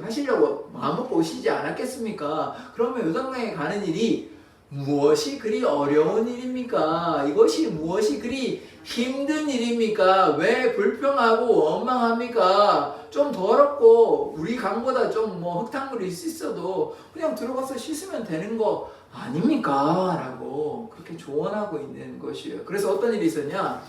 하시려고 마음먹고 오시지 않았겠습니까? 그러면 요단강에 가는 일이 무엇이 그리 어려운 일입니까? 이것이 무엇이 그리 힘든 일입니까? 왜 불평하고 원망합니까? 좀 더럽고 우리 강보다 좀 뭐 흙탕물이 있어도 그냥 들어가서 씻으면 되는 거 아닙니까? 라고 그렇게 조언하고 있는 것이에요. 그래서 어떤 일이 있었냐?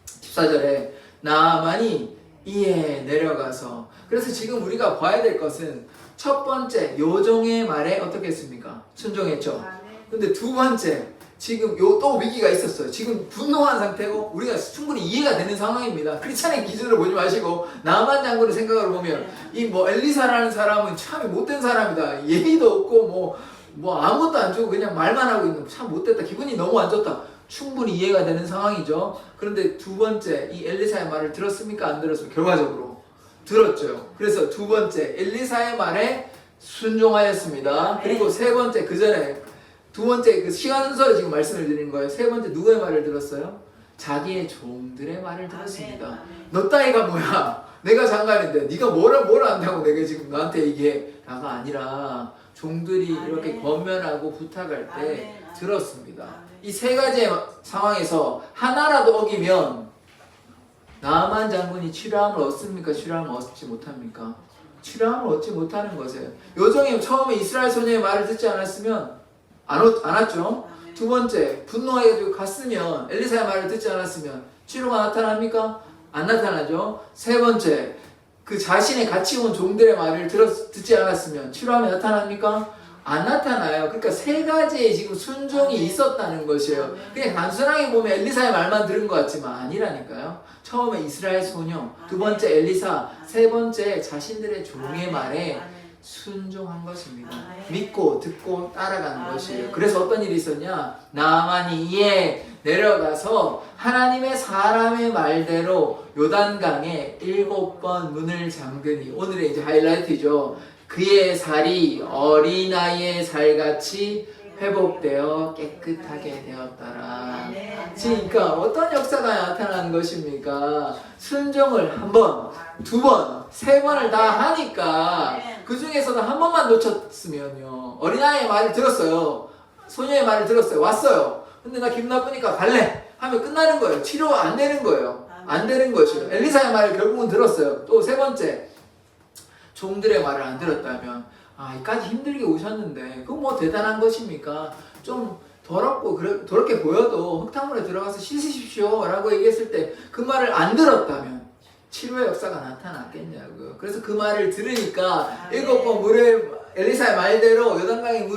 14절에 나아만이 이에 내려가서, 그래서 지금 우리가 봐야 될 것은 첫 번째 요종의 말에 어떻게 했습니까? 순종했죠. 근데 두 번째, 지금 또 위기가 있었어요. 지금 분노한 상태고 우리가 충분히 이해가 되는 상황입니다. 크리스찬의 기준으로 보지 마시고 나만 장군의 생각으로 보면 이 뭐 엘리사라는 사람은 참 못된 사람이다. 예의도 없고 뭐 아무것도 안 주고 그냥 말만 하고 있는, 참 못됐다. 기분이 너무 안 좋다. 충분히 이해가 되는 상황이죠. 그런데 두 번째, 이 엘리사의 말을 들었습니까? 안 들었습니까? 결과적으로 들었죠. 그래서 두 번째, 엘리사의 말에 순종하였습니다. 그리고 세 번째, 그 전에 두 번째, 그 시간 순서를 지금 말씀을 드리는 거예요. 세 번째, 누구의 말을 들었어요? 자기의 종들의 말을 들었습니다. 너 따위가 뭐야? 내가 장관인데 네가 뭘 안다고 내가 지금 너한테 얘기해? 나가 아니라 종들이 이렇게 권면하고 부탁할 때 들었습니다. 이 세 가지의 상황에서 하나라도 어기면 나아만 장군이 치료함을 얻습니까? 치료함을 얻지 못합니까? 치료함을 얻지 못하는 것이에요. 요정이 처음에 이스라엘 소녀의 말을 듣지 않았으면 안 왔죠. 두 번째, 분노해가지고 갔으면, 엘리사의 말을 듣지 않았으면 치료가 나타납니까? 안 나타나죠. 세 번째, 그 자신의 같이 온 종들의 말을 듣지 않았으면 치료함이 나타납니까? 안 나타나요. 그러니까 세 가지의 지금 순종이 있었다는 것이에요. 그냥 단순하게 보면 엘리사의 말만 들은 것 같지만 아니라니까요. 처음에 이스라엘 소녀, 두 번째 엘리사, 세 번째 자신들의 종의 말에 순종한 것입니다. 믿고 듣고 따라가는 것이에요. 그래서 어떤 일이 있었냐? 나아만이 이에 내려가서 하나님의 사람의 말대로 요단강에 7번 문을 잠그니, 오늘의 이제 하이라이트죠. 그의 살이 어린아이의 살같이 회복되어 깨끗하게 되었더라. 그러니까 어떤 역사가 나타난 것입니까? 순종을 한 번, 두 번, 세 번을 다 하니까 그 중에서도 한 번만 놓쳤으면요. 어린아이의 말을 들었어요. 소녀의 말을 들었어요. 왔어요. 근데 나 기분 나쁘니까 갈래 하면 끝나는 거예요. 치료가 안 되는 거예요. 안 되는 것이에요. 엘리사의 말을 결국은 들었어요. 또 세 번째, 종들의 말을 안 들었다면 이까지 힘들게 오셨는데 그건 뭐 대단한 것입니까? 좀 더럽게 보여도 흙탕물에 들어가서 씻으십시오 라고 얘기했을 때 그 말을 안 들었다면 치료의 역사가 나타났겠냐고요. 그래서 그 말을 들으니까 7번 엘리사의 말대로 요단강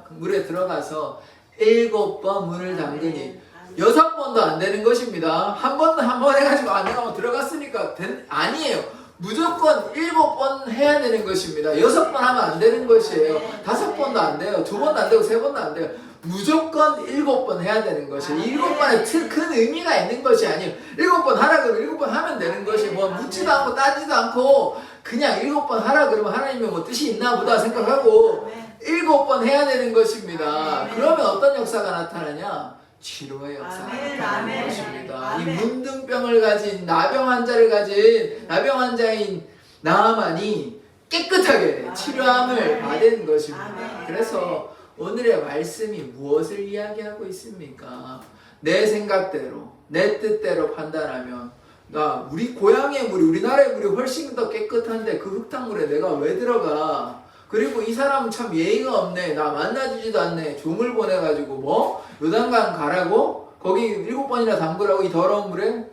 물에 들어가서 7번 문을 잠그니 6번도 안 되는 것입니다. 한 번 해가지고 내가 뭐 들어갔으니까 아니에요. 무조건 7번 해야 되는 것입니다. 6번 하면 안 되는 것이에요. 5번도 안 돼요. 2번도 안 되고 3번도 안 돼요. 무조건 7번 해야 되는 것이에요. 7번에 큰 의미가 있는 것이 아니에요. 7번 하라 그러면 7번 하면 되는 것이 뭐 묻지도 않고 따지도 않고 그냥 7번 하라 그러면 하나님이 뭐 뜻이 있나 보다 생각하고 7번 해야 되는 것입니다. 그러면 어떤 역사가 나타나냐? 치료의 역사가 나타나는 것입니다. 이 문둥병을 가진 나병 환자를 가진 나병 환자인 나아만이 깨끗하게 치료함을 받은 것입니다. 그래서 오늘의 말씀이 무엇을 이야기하고 있습니까? 내 생각대로 내 뜻대로 판단하면 우리 고향의 물이 우리나라의 물이 훨씬 더 깨끗한데 그 흙탕물에 내가 왜 들어가? 그리고 이 사람은 참 예의가 없네. 나 만나주지도 않네. 종을 보내가지고 뭐 요단강 가라고? 거기 7번이나 담그라고 이 더러운 물에?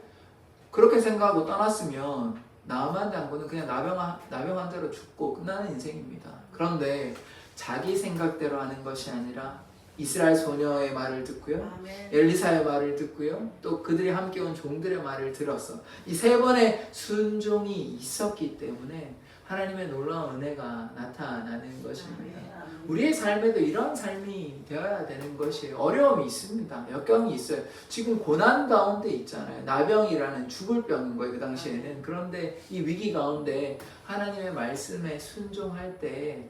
그렇게 생각하고 떠났으면 나만 장군은 그냥 나병 환자로 죽고 끝나는 인생입니다. 그런데 자기 생각대로 하는 것이 아니라 이스라엘 소녀의 말을 듣고요. 엘리사의 말을 듣고요. 또 그들이 함께 온 종들의 말을 들었어. 이 3번의 순종이 있었기 때문에 하나님의 놀라운 은혜가 나타나는 것입니다. 우리의 삶에도 이런 삶이 되어야 되는 것이에요. 어려움이 있습니다. 역경이 있어요. 지금 고난 가운데 있잖아요. 나병이라는 죽을 병인 거예요. 그 당시에는. 그런데 이 위기 가운데 하나님의 말씀에 순종할 때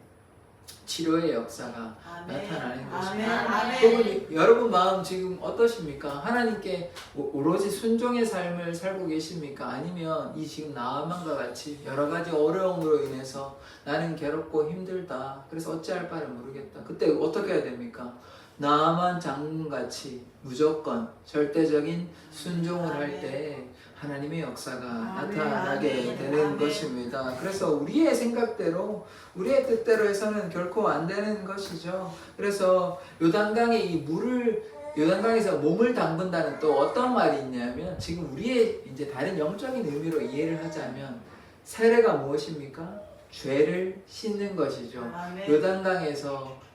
치료의 역사가 나타나는 것입니다. 혹은 여러분 마음 지금 어떠십니까? 하나님께 오로지 순종의 삶을 살고 계십니까? 아니면 이 지금 나아만과 같이 여러 가지 어려움으로 인해서 나는 괴롭고 힘들다. 그래서 어찌할 바를 모르겠다. 그때 어떻게 해야 됩니까? 나아만 장군같이 무조건 절대적인 순종을 할 때 하나님의 역사가 나타나게 되는 것입니다. 그래서 우리의 생각대로 우리의 뜻대로 해서는 결코 안 되는 것이죠. 그래서 요단강의 이 물을 요단강에서 몸을 담근다는 또 어떤 말이 있냐면 지금 우리의 이제 다른 영적인 의미로 이해를 하자면 세례가 무엇입니까? 죄를 씻는 것이죠. 요단강에서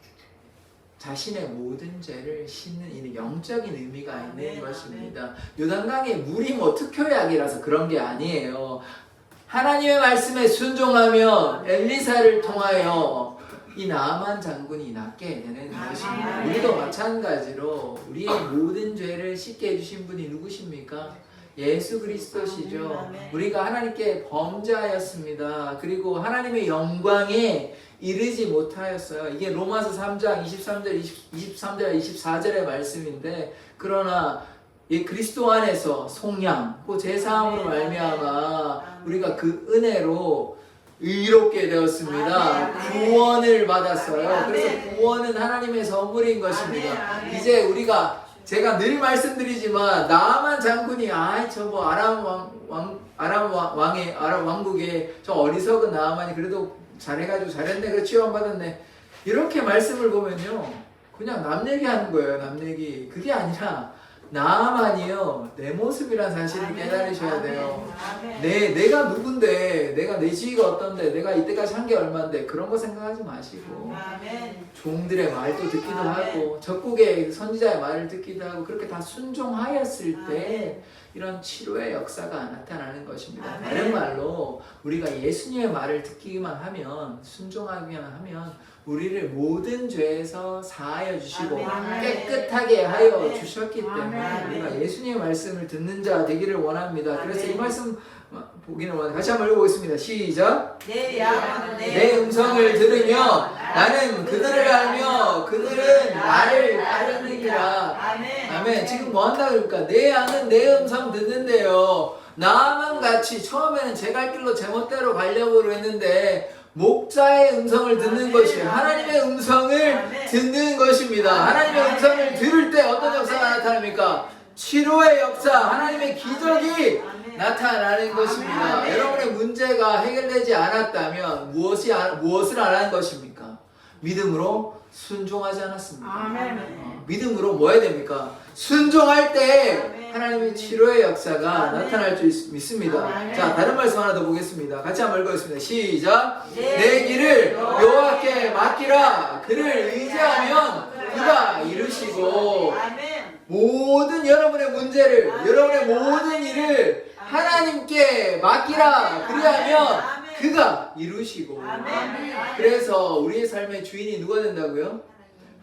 자신의 모든 죄를 씻는 이 영적인 의미가 있는 것입니다. 요단강의 물이 뭐 특효약이라서 그런 게 아니에요. 하나님의 말씀에 순종하며 엘리사를 통하여 이 나아만 장군이 낫게 되는 것입니다. 우리도 마찬가지로 우리의 모든 죄를 씻게 해주신 분이 누구십니까? 예수 그리스도시죠. 우리가 하나님께 범죄하였습니다. 그리고 하나님의 영광에 이르지 못하였어요. 이게 로마서 3장 23절, 24절의 말씀인데 그러나 이 그리스도 안에서 속량, 그 제사함으로 말미암아 우리가 그 은혜로 의롭게 되었습니다. 구원을 받았어요. 그래서 구원은 하나님의 선물인 것입니다. 이제 우리가 제가 늘 말씀드리지만 나아만 장군이 저 뭐 아람 왕국의 저 어리석은 나아만이 그래도 잘해가지고 잘했네, 그래 치유받았네 이렇게 말씀을 보면요 그냥 남 얘기하는 거예요. 남 얘기. 그게 아니라 나아만이요 내 모습이란 사실을 깨달으셔야 돼요. 내가 누군데, 내가 내 지위가 어떤데, 내가 이때까지 한 게 얼만데 그런 거 생각하지 마시고 종들의 말도 듣기도 하고 적국의 선지자의 말을 듣기도 하고 그렇게 다 순종하였을 때 이런 치료의 역사가 나타나는 것입니다. 다른 말로 우리가 예수님의 말을 듣기만 하면 순종하기만 하면 우리를 모든 죄에서 사하여 주시고 깨끗하게 하여 주셨기 때문에 우리가 예수님의 말씀을 듣는 자 되기를 원합니다. 그래서 이 말씀 보기는 원합니다. 같이 한번 읽어보겠습니다. 시작. 내 음성을 들으며 나는 그들을 알며 그들은 나를 따르느니라. 아멘. 지금 뭐 한다 그러니까 내 양은 내 음성 듣는데요. 나만 같이 처음에는 제 갈 길로 제멋대로 가려고 했는데 목자의 음성을 듣는 것이에요. 하나님의 음성을 듣는 것입니다. 하나님의 음성을 들을 때 어떤 역사가 나타납니까? 치료의 역사, 하나님의 기적이 나타나는 것입니다. 여러분의 문제가 해결되지 않았다면 무엇을 안 하는 것입니까? 믿음으로 순종하지 않았습니까? 믿음으로 뭐 해야 됩니까? 순종할 때 하나님의 치료의 역사가 나타날 줄 믿습니다. 자, 다른 말씀 하나 더 보겠습니다. 같이 한번 읽어보겠습니다. 시작. 내 길을 여호와께 맡기라. 그를 의지하면 그가 이루시고 모든 여러분의 문제를, 여러분의 모든 일을 하나님께 맡기라. 그리하면 아멘. 그가 이루시고. 아멘. 그래서 우리의 삶의 주인이 누가 된다고요?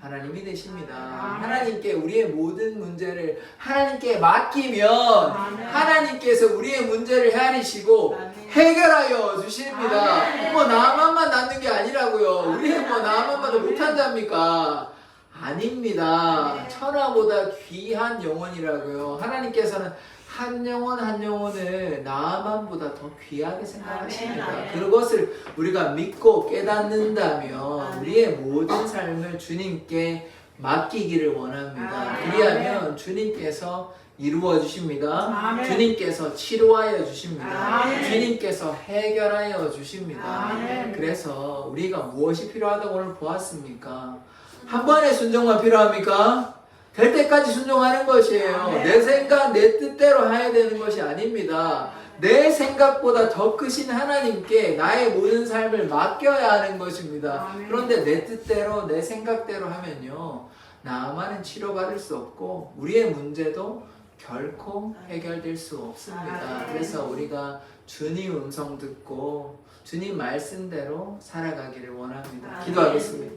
하나님이 되십니다. 하나님께 우리의 모든 문제를 하나님께 맡기면 하나님께서 우리의 문제를 헤아리시고 해결하여 주십니다. 뭐 나만만 낫는 게 아니라고요. 우리 뭐 나만 봐도 못한 자입니까? 아닙니다. 천하보다 귀한 영혼이라고요. 하나님께서는 한 영혼 한 영혼을 나만보다 더 귀하게 생각하십니다. 아멘. 그것을 우리가 믿고 깨닫는다면 우리의 모든 삶을 주님께 맡기기를 원합니다. 아멘. 그리하면 주님께서 이루어 주십니다. 아멘. 주님께서 치료하여 주십니다. 아멘. 주님께서 해결하여 주십니다. 아멘. 그래서 우리가 무엇이 필요하다고 오늘 보았습니까? 한 번의 순종만 필요합니까? 될 때까지 순종하는 것이에요. 내 생각, 내 뜻대로 해야 되는 것이 아닙니다. 내 생각보다 더 크신 하나님께 나의 모든 삶을 맡겨야 하는 것입니다. 그런데 내 뜻대로, 내 생각대로 하면요, 나만은 치료받을 수 없고 우리의 문제도 결코 해결될 수 없습니다. 그래서 우리가 주님 음성 듣고 주님 말씀대로 살아가기를 원합니다. 기도하겠습니다.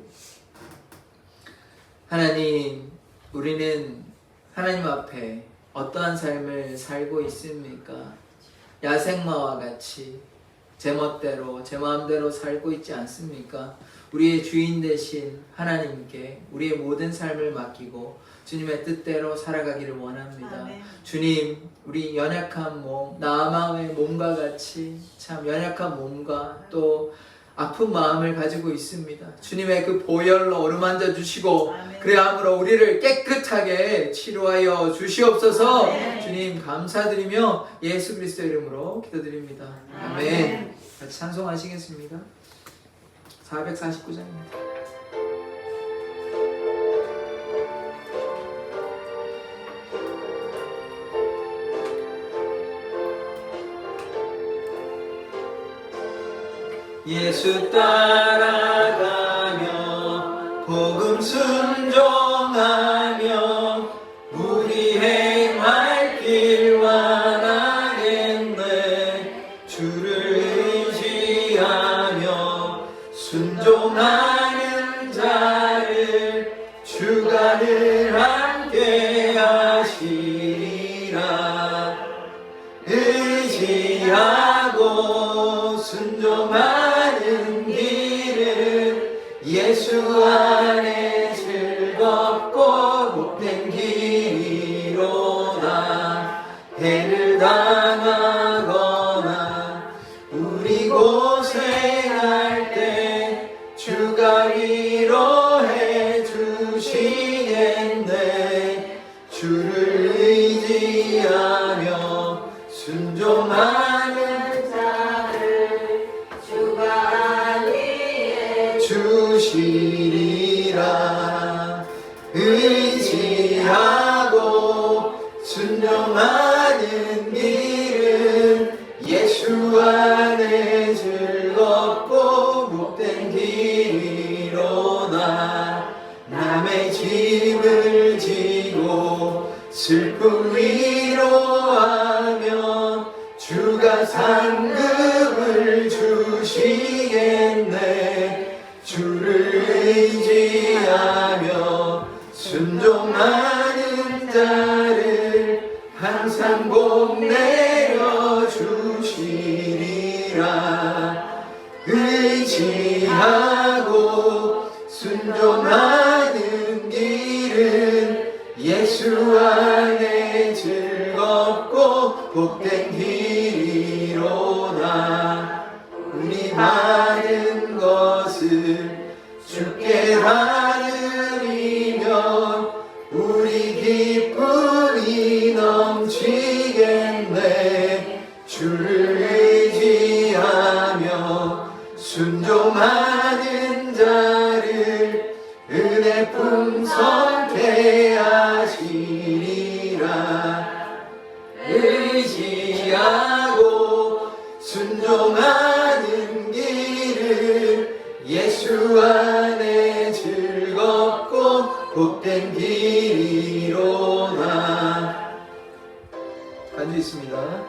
하나님, 우리는 하나님 앞에 어떠한 삶을 살고 있습니까? 야생마와 같이 제 멋대로 제 마음대로 살고 있지 않습니까? 우리의 주인 되신 하나님께 우리의 모든 삶을 맡기고 주님의 뜻대로 살아가기를 원합니다. 아멘. 주님, 우리 연약한 몸, 나아마의 몸과 같이 참 연약한 몸과 또 아픈 마음을 가지고 있습니다. 주님의 그 보혈로 어루만져 주시고 아멘. 그래야므로 우리를 깨끗하게 치료하여 주시옵소서. 아멘. 주님 감사드리며 예수 그리스도 이름으로 기도드립니다. 아멘. 같이 찬송하시겠습니다. 449장입니다. 예수 따라가며 복음 순종하며 우리 행할 길 완하겠네. 주를 의지하며 순종하는 자를 주가 늘 함께 하시리라. 의지하고 순종하는 길은 예수 안에 즐겁고 복된 길이로다. 해를 당하거나 우리 고생할 때 주가 위로해 주시겠네. 주를 의지하며 순종하는 자를 주가 위해 주시리라. 의지하고 순종하는 길은 예수 안에 즐겁고 복된 길이로다. 남의 짐을 지고 슬픔 위로하며 주가 상급을 주시겠네. 주를 의지하며 순종하는 자를 항상 복 내려 주시리라. 의지하고 순종하는 길은 예수 안에 즐겁고 복된 길이로다. 우리 많은 것을 주께 나누리면 우리 기쁨이 넘치겠네. 주를 의지하며 순종하는 자를 은혜 풍성케 하시리라. 의지하고 순종하는 길은 예수 안에 즐겁고 복된 길이로다. 간주 있습니다.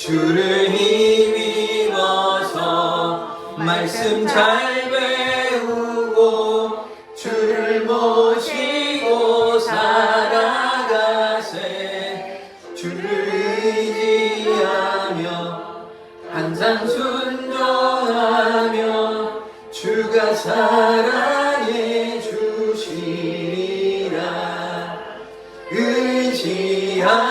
주를 힘입어서 말씀 잘 배우고 주를 모시고 살아가세. 주를 의지하며 항상 순종하며 주가 사랑해 주시리라. 의지하고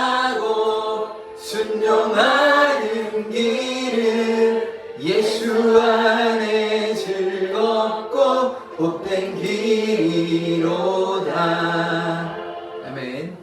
순종하는 길은 예수 안에 즐겁고 복된 길이로다. 아멘.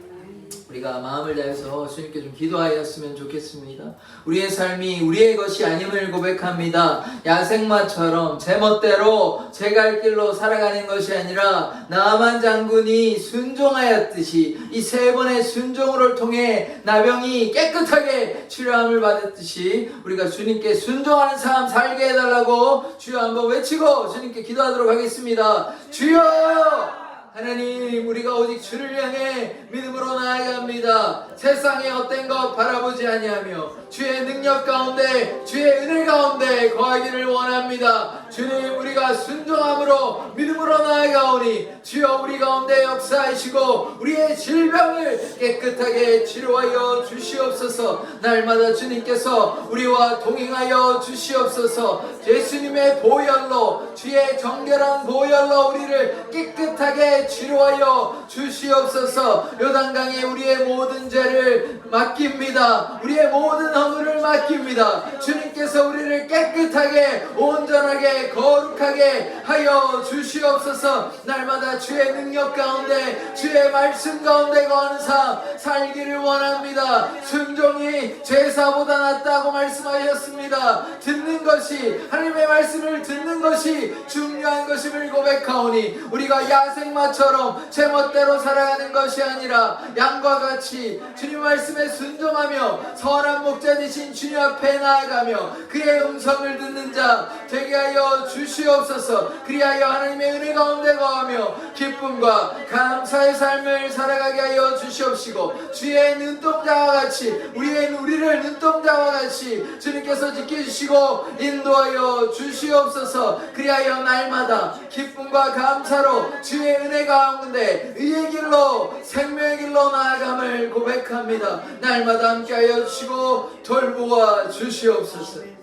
우리가 마음을 다해서 주님께 좀 기도하였으면 좋겠습니다. 우리의 삶이 우리의 것이 아님을 고백합니다. 야생마처럼 제멋대로 제 갈 길로 살아가는 것이 아니라 나만 장군이 순종하였듯이 이 3번의 순종을 통해 나병이 깨끗하게 치료함을 받았듯이 우리가 주님께 순종하는 삶 살게 해달라고 주여 한번 외치고 주님께 기도하도록 하겠습니다. 주여! 하나님, 우리가 오직 주를 향해 믿음으로 나아갑니다. 세상의 헛된 것 바라보지 아니하며 주의 능력 가운데 주의 은혜 가운데 거하기를 원합니다. 주님, 우리가 순종함으로 믿음으로 나아가오니 주여 우리 가운데 역사하시고 우리의 질병을 깨끗하게 치료하여 주시옵소서. 날마다 주님께서 우리와 동행하여 주시옵소서. 예수님의 보혈로 주의 정결한 보혈로 우리를 깨끗하게 치료하여 주시옵소서. 요단강에 우리의 모든 죄를 맡깁니다. 우리의 모든 허물을 맡깁니다. 주님께서 우리를 깨끗하게 온전하게 거룩하게 하여 주시옵소서. 날마다 주의 능력 가운데 주의 말씀 가운데 거하는 삶 살기를 원합니다. 순종이 제사보다 낫다고 말씀하셨습니다. 듣는 것이 하나님의 말씀을 듣는 것이 중요한 것임을 고백하오니 우리가 야생마처럼 제멋대로 살아가는 것이 아니라 양과 같이 주님 말씀에 순종하며 선한 목자 되신 주님 앞에 나아가며 그의 음성을 듣는 자 되게 하여 주시옵소서. 그리하여 하나님의 은혜 가운데 거하며 기쁨과 감사의 삶을 살아가게 하여 주시옵시고 주의 눈동자와 같이 우리를 눈동자와 같이 주님께서 지켜주시고 인도하여 주시옵소서. 그리하여 날마다 기쁨과 감사로 주의 은혜 가운데 의의 길로 생명의 길로 나아감을 고백합니다. 날마다 함께하여 주시고 돌보아 주시옵소서.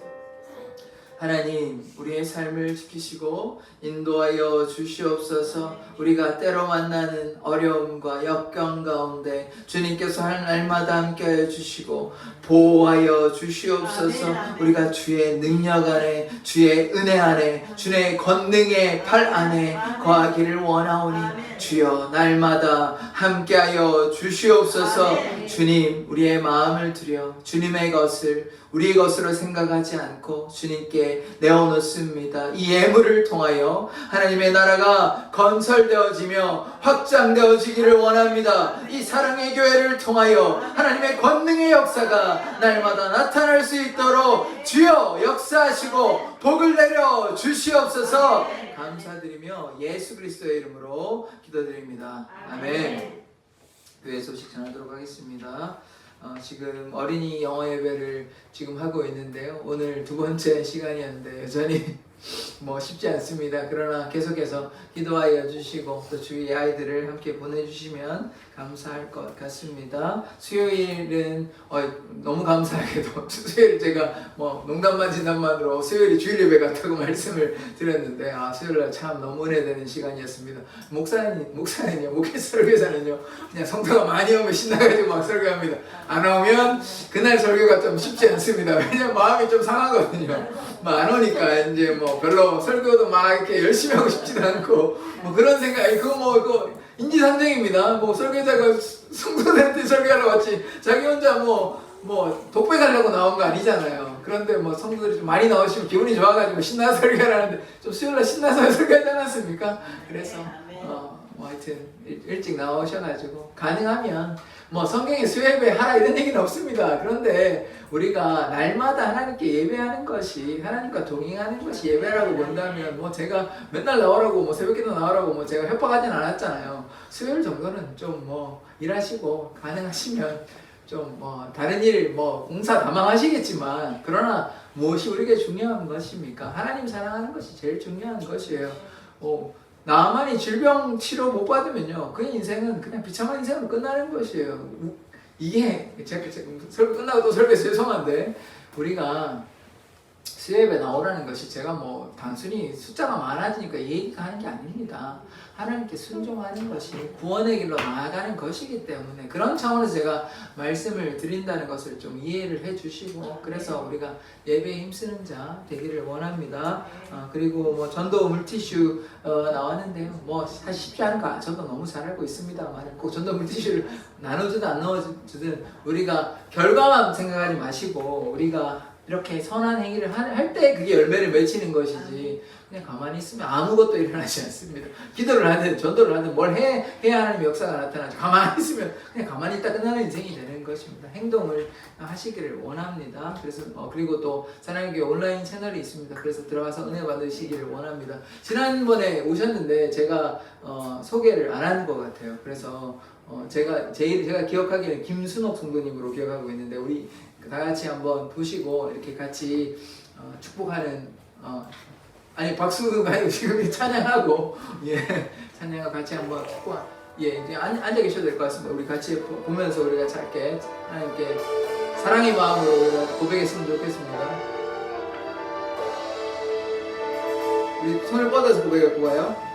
하나님, 우리의 삶을 지키시고 인도하여 주시옵소서. 우리가 때로 만나는 어려움과 역경 가운데 주님께서 날마다 함께하여 주시고 보호하여 주시옵소서. 우리가 주의 능력 안에 주의 은혜 안에 주의 권능의 팔 안에 거하기를 원하오니 주여 날마다 함께하여 주시옵소서. 주님, 우리의 마음을 들여 주님의 것을 우리의 것으로 생각하지 않고 주님께 내어놓습니다. 이 예물을 통하여 하나님의 나라가 건설되어지며 확장되어지기를 원합니다. 이 사랑의 교회를 통하여 하나님의 권능의 역사가 날마다 나타날 수 있도록 주여 역사하시고 복을 내려 주시옵소서. 감사드리며 예수 그리스도의 이름으로 기도드립니다. 아멘. 교회 소식 전하도록 하겠습니다. 지금 어린이 영어 예배를 지금 하고 있는데요. 오늘 2번째 시간이었는데 여전히 쉽지 않습니다. 그러나 계속해서 기도하여 주시고 또 주위 아이들을 함께 보내주시면 감사할 것 같습니다. 수요일은 너무 감사하게도 수요일 제가 농담 반 진담만으로 수요일이 주일 예배 같다고 말씀을 드렸는데 수요일날 참 너무 은혜되는 시간이었습니다. 목사는요, 목회 설교사는요 그냥 성도가 많이 오면 신나가지고 막 설교합니다. 안 오면 그날 설교가 좀 쉽지 않습니다. 왜냐면 마음이 좀 상하거든요. 안 오니까 이제 별로 설교도 막 이렇게 열심히 하고 싶지도 않고 그런 생각이 그거 인지상정입니다. 설교자가 성도들한테 설교하러 왔지 자기 혼자 독백하려고 나온 거 아니잖아요. 그런데 성도들이 좀 많이 나오시면 기분이 좋아가지고 신나서 설교하라는데 좀 수요일날 신나서 설교하지 않았습니까? 그래서 하여튼 일찍 나오셔가지고 가능하면 성경에 수요예배 하라 이런 얘기는 없습니다. 그런데 우리가 날마다 하나님께 예배하는 것이 하나님과 동행하는 것이 예배라고 본다면 제가 맨날 나오라고 새벽기도 나오라고 제가 협박하진 않았잖아요. 수요일 정도는 좀 일하시고 가능하시면 좀 뭐 다른 일 뭐 공사 다망하시겠지만 그러나 무엇이 우리에게 중요한 것입니까? 하나님 사랑하는 것이 제일 중요한 것이에요. 나만이 질병 치료 못 받으면요, 그 인생은 그냥 비참한 인생으로 끝나는 것이에요. 이게 제가 설교 끝나고 또 설교해서 죄송한데, 우리가 수협에 나오라는 것이 제가 뭐 단순히 숫자가 많아지니까 얘기가 하는 게 아닙니다. 하나님께 순종하는 것이 구원의 길로 나아가는 것이기 때문에 그런 차원에서 제가 말씀을 드린다는 것을 좀 이해를 해주시고, 그래서 우리가 예배에 힘쓰는 자 되기를 원합니다. 그리고 뭐 전도 물티슈 나왔는데요, 뭐 사실 쉽지 않을까 저도 너무 잘 알고 있습니다만, 꼭 전도 물티슈를 나눠주든 안 나눠주든 우리가 결과만 생각하지 마시고, 우리가 이렇게 선한 행위를 할 때 그게 열매를 맺히는 것이지, 그냥 가만히 있으면 아무것도 일어나지 않습니다. 기도를 하든 전도를 하든 뭘 해야 하나님의 역사가 나타나죠. 가만히 있으면 그냥 가만히 있다 끝나는 인생이 되는 것입니다. 행동을 하시기를 원합니다. 그래서 그리고 또 사랑의 교회 온라인 채널이 있습니다. 그래서 들어가서 은혜 받으시기를 원합니다. 지난번에 오셨는데 제가 소개를 안 한 것 같아요. 그래서 제가 기억하기에는 김순옥 성도님으로 기억하고 있는데, 우리 다 같이 한번 보시고 이렇게 같이 축복하는, 아니 박수가 아니고 지금 찬양하고, 예, 찬양하고 같이 한번 축복, 예, 이제 앉아 계셔도 될 것 같습니다. 우리 같이 보면서 우리가 짧게 하나님께 사랑의 마음으로 우리가 고백했으면 좋겠습니다. 우리 손을 뻗어서 고백해 보아요.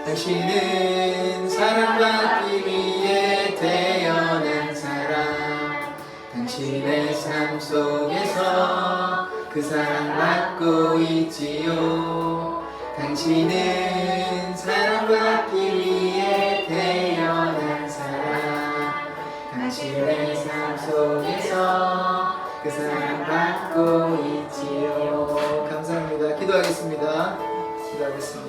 당신은 사랑받기 위해 태어난 사람, 당신의 삶 속에서 그 사랑받고 있지요. 당신은 사랑받기 위해 태어난 사람, 당신의 삶 속에서 그 사랑받고 있지요. 감사합니다. 기도하겠습니다. 기도하겠습니다.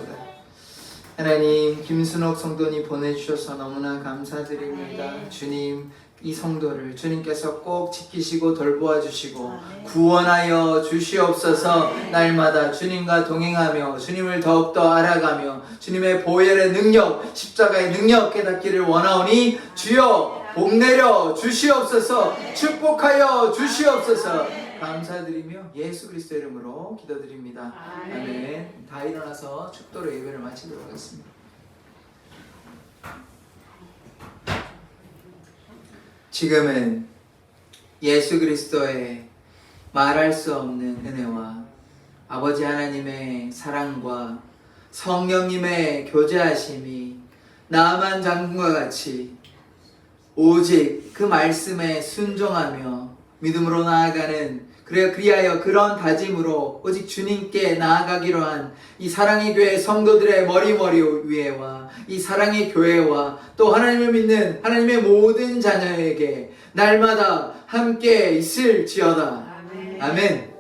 하나님, 김순옥 성도님 보내주셔서 너무나 감사드립니다. 주님, 이 성도를 주님께서 꼭 지키시고 돌보아 주시고 구원하여 주시옵소서. 날마다 주님과 동행하며 주님을 더욱더 알아가며 주님의 보혈의 능력, 십자가의 능력 깨닫기를 원하오니 주여 복 내려 주시옵소서. 축복하여 주시옵소서. 감사드리며 예수 그리스도 이름으로 기도드립니다. 아멘. 다 일어나서 축도로 예배를 마치도록 하겠습니다. 지금은 예수 그리스도의 말할 수 없는 은혜와 아버지 하나님의 사랑과 성령님의 교제하심이 나만 장군과 같이 오직 그 말씀에 순종하며 믿음으로 나아가는, 그리하여 그런 다짐으로 오직 주님께 나아가기로 한 이 사랑의 교회 성도들의 머리 위에와 이 사랑의 교회와 또 하나님을 믿는 하나님의 모든 자녀에게 날마다 함께 있을지어다. 아멘.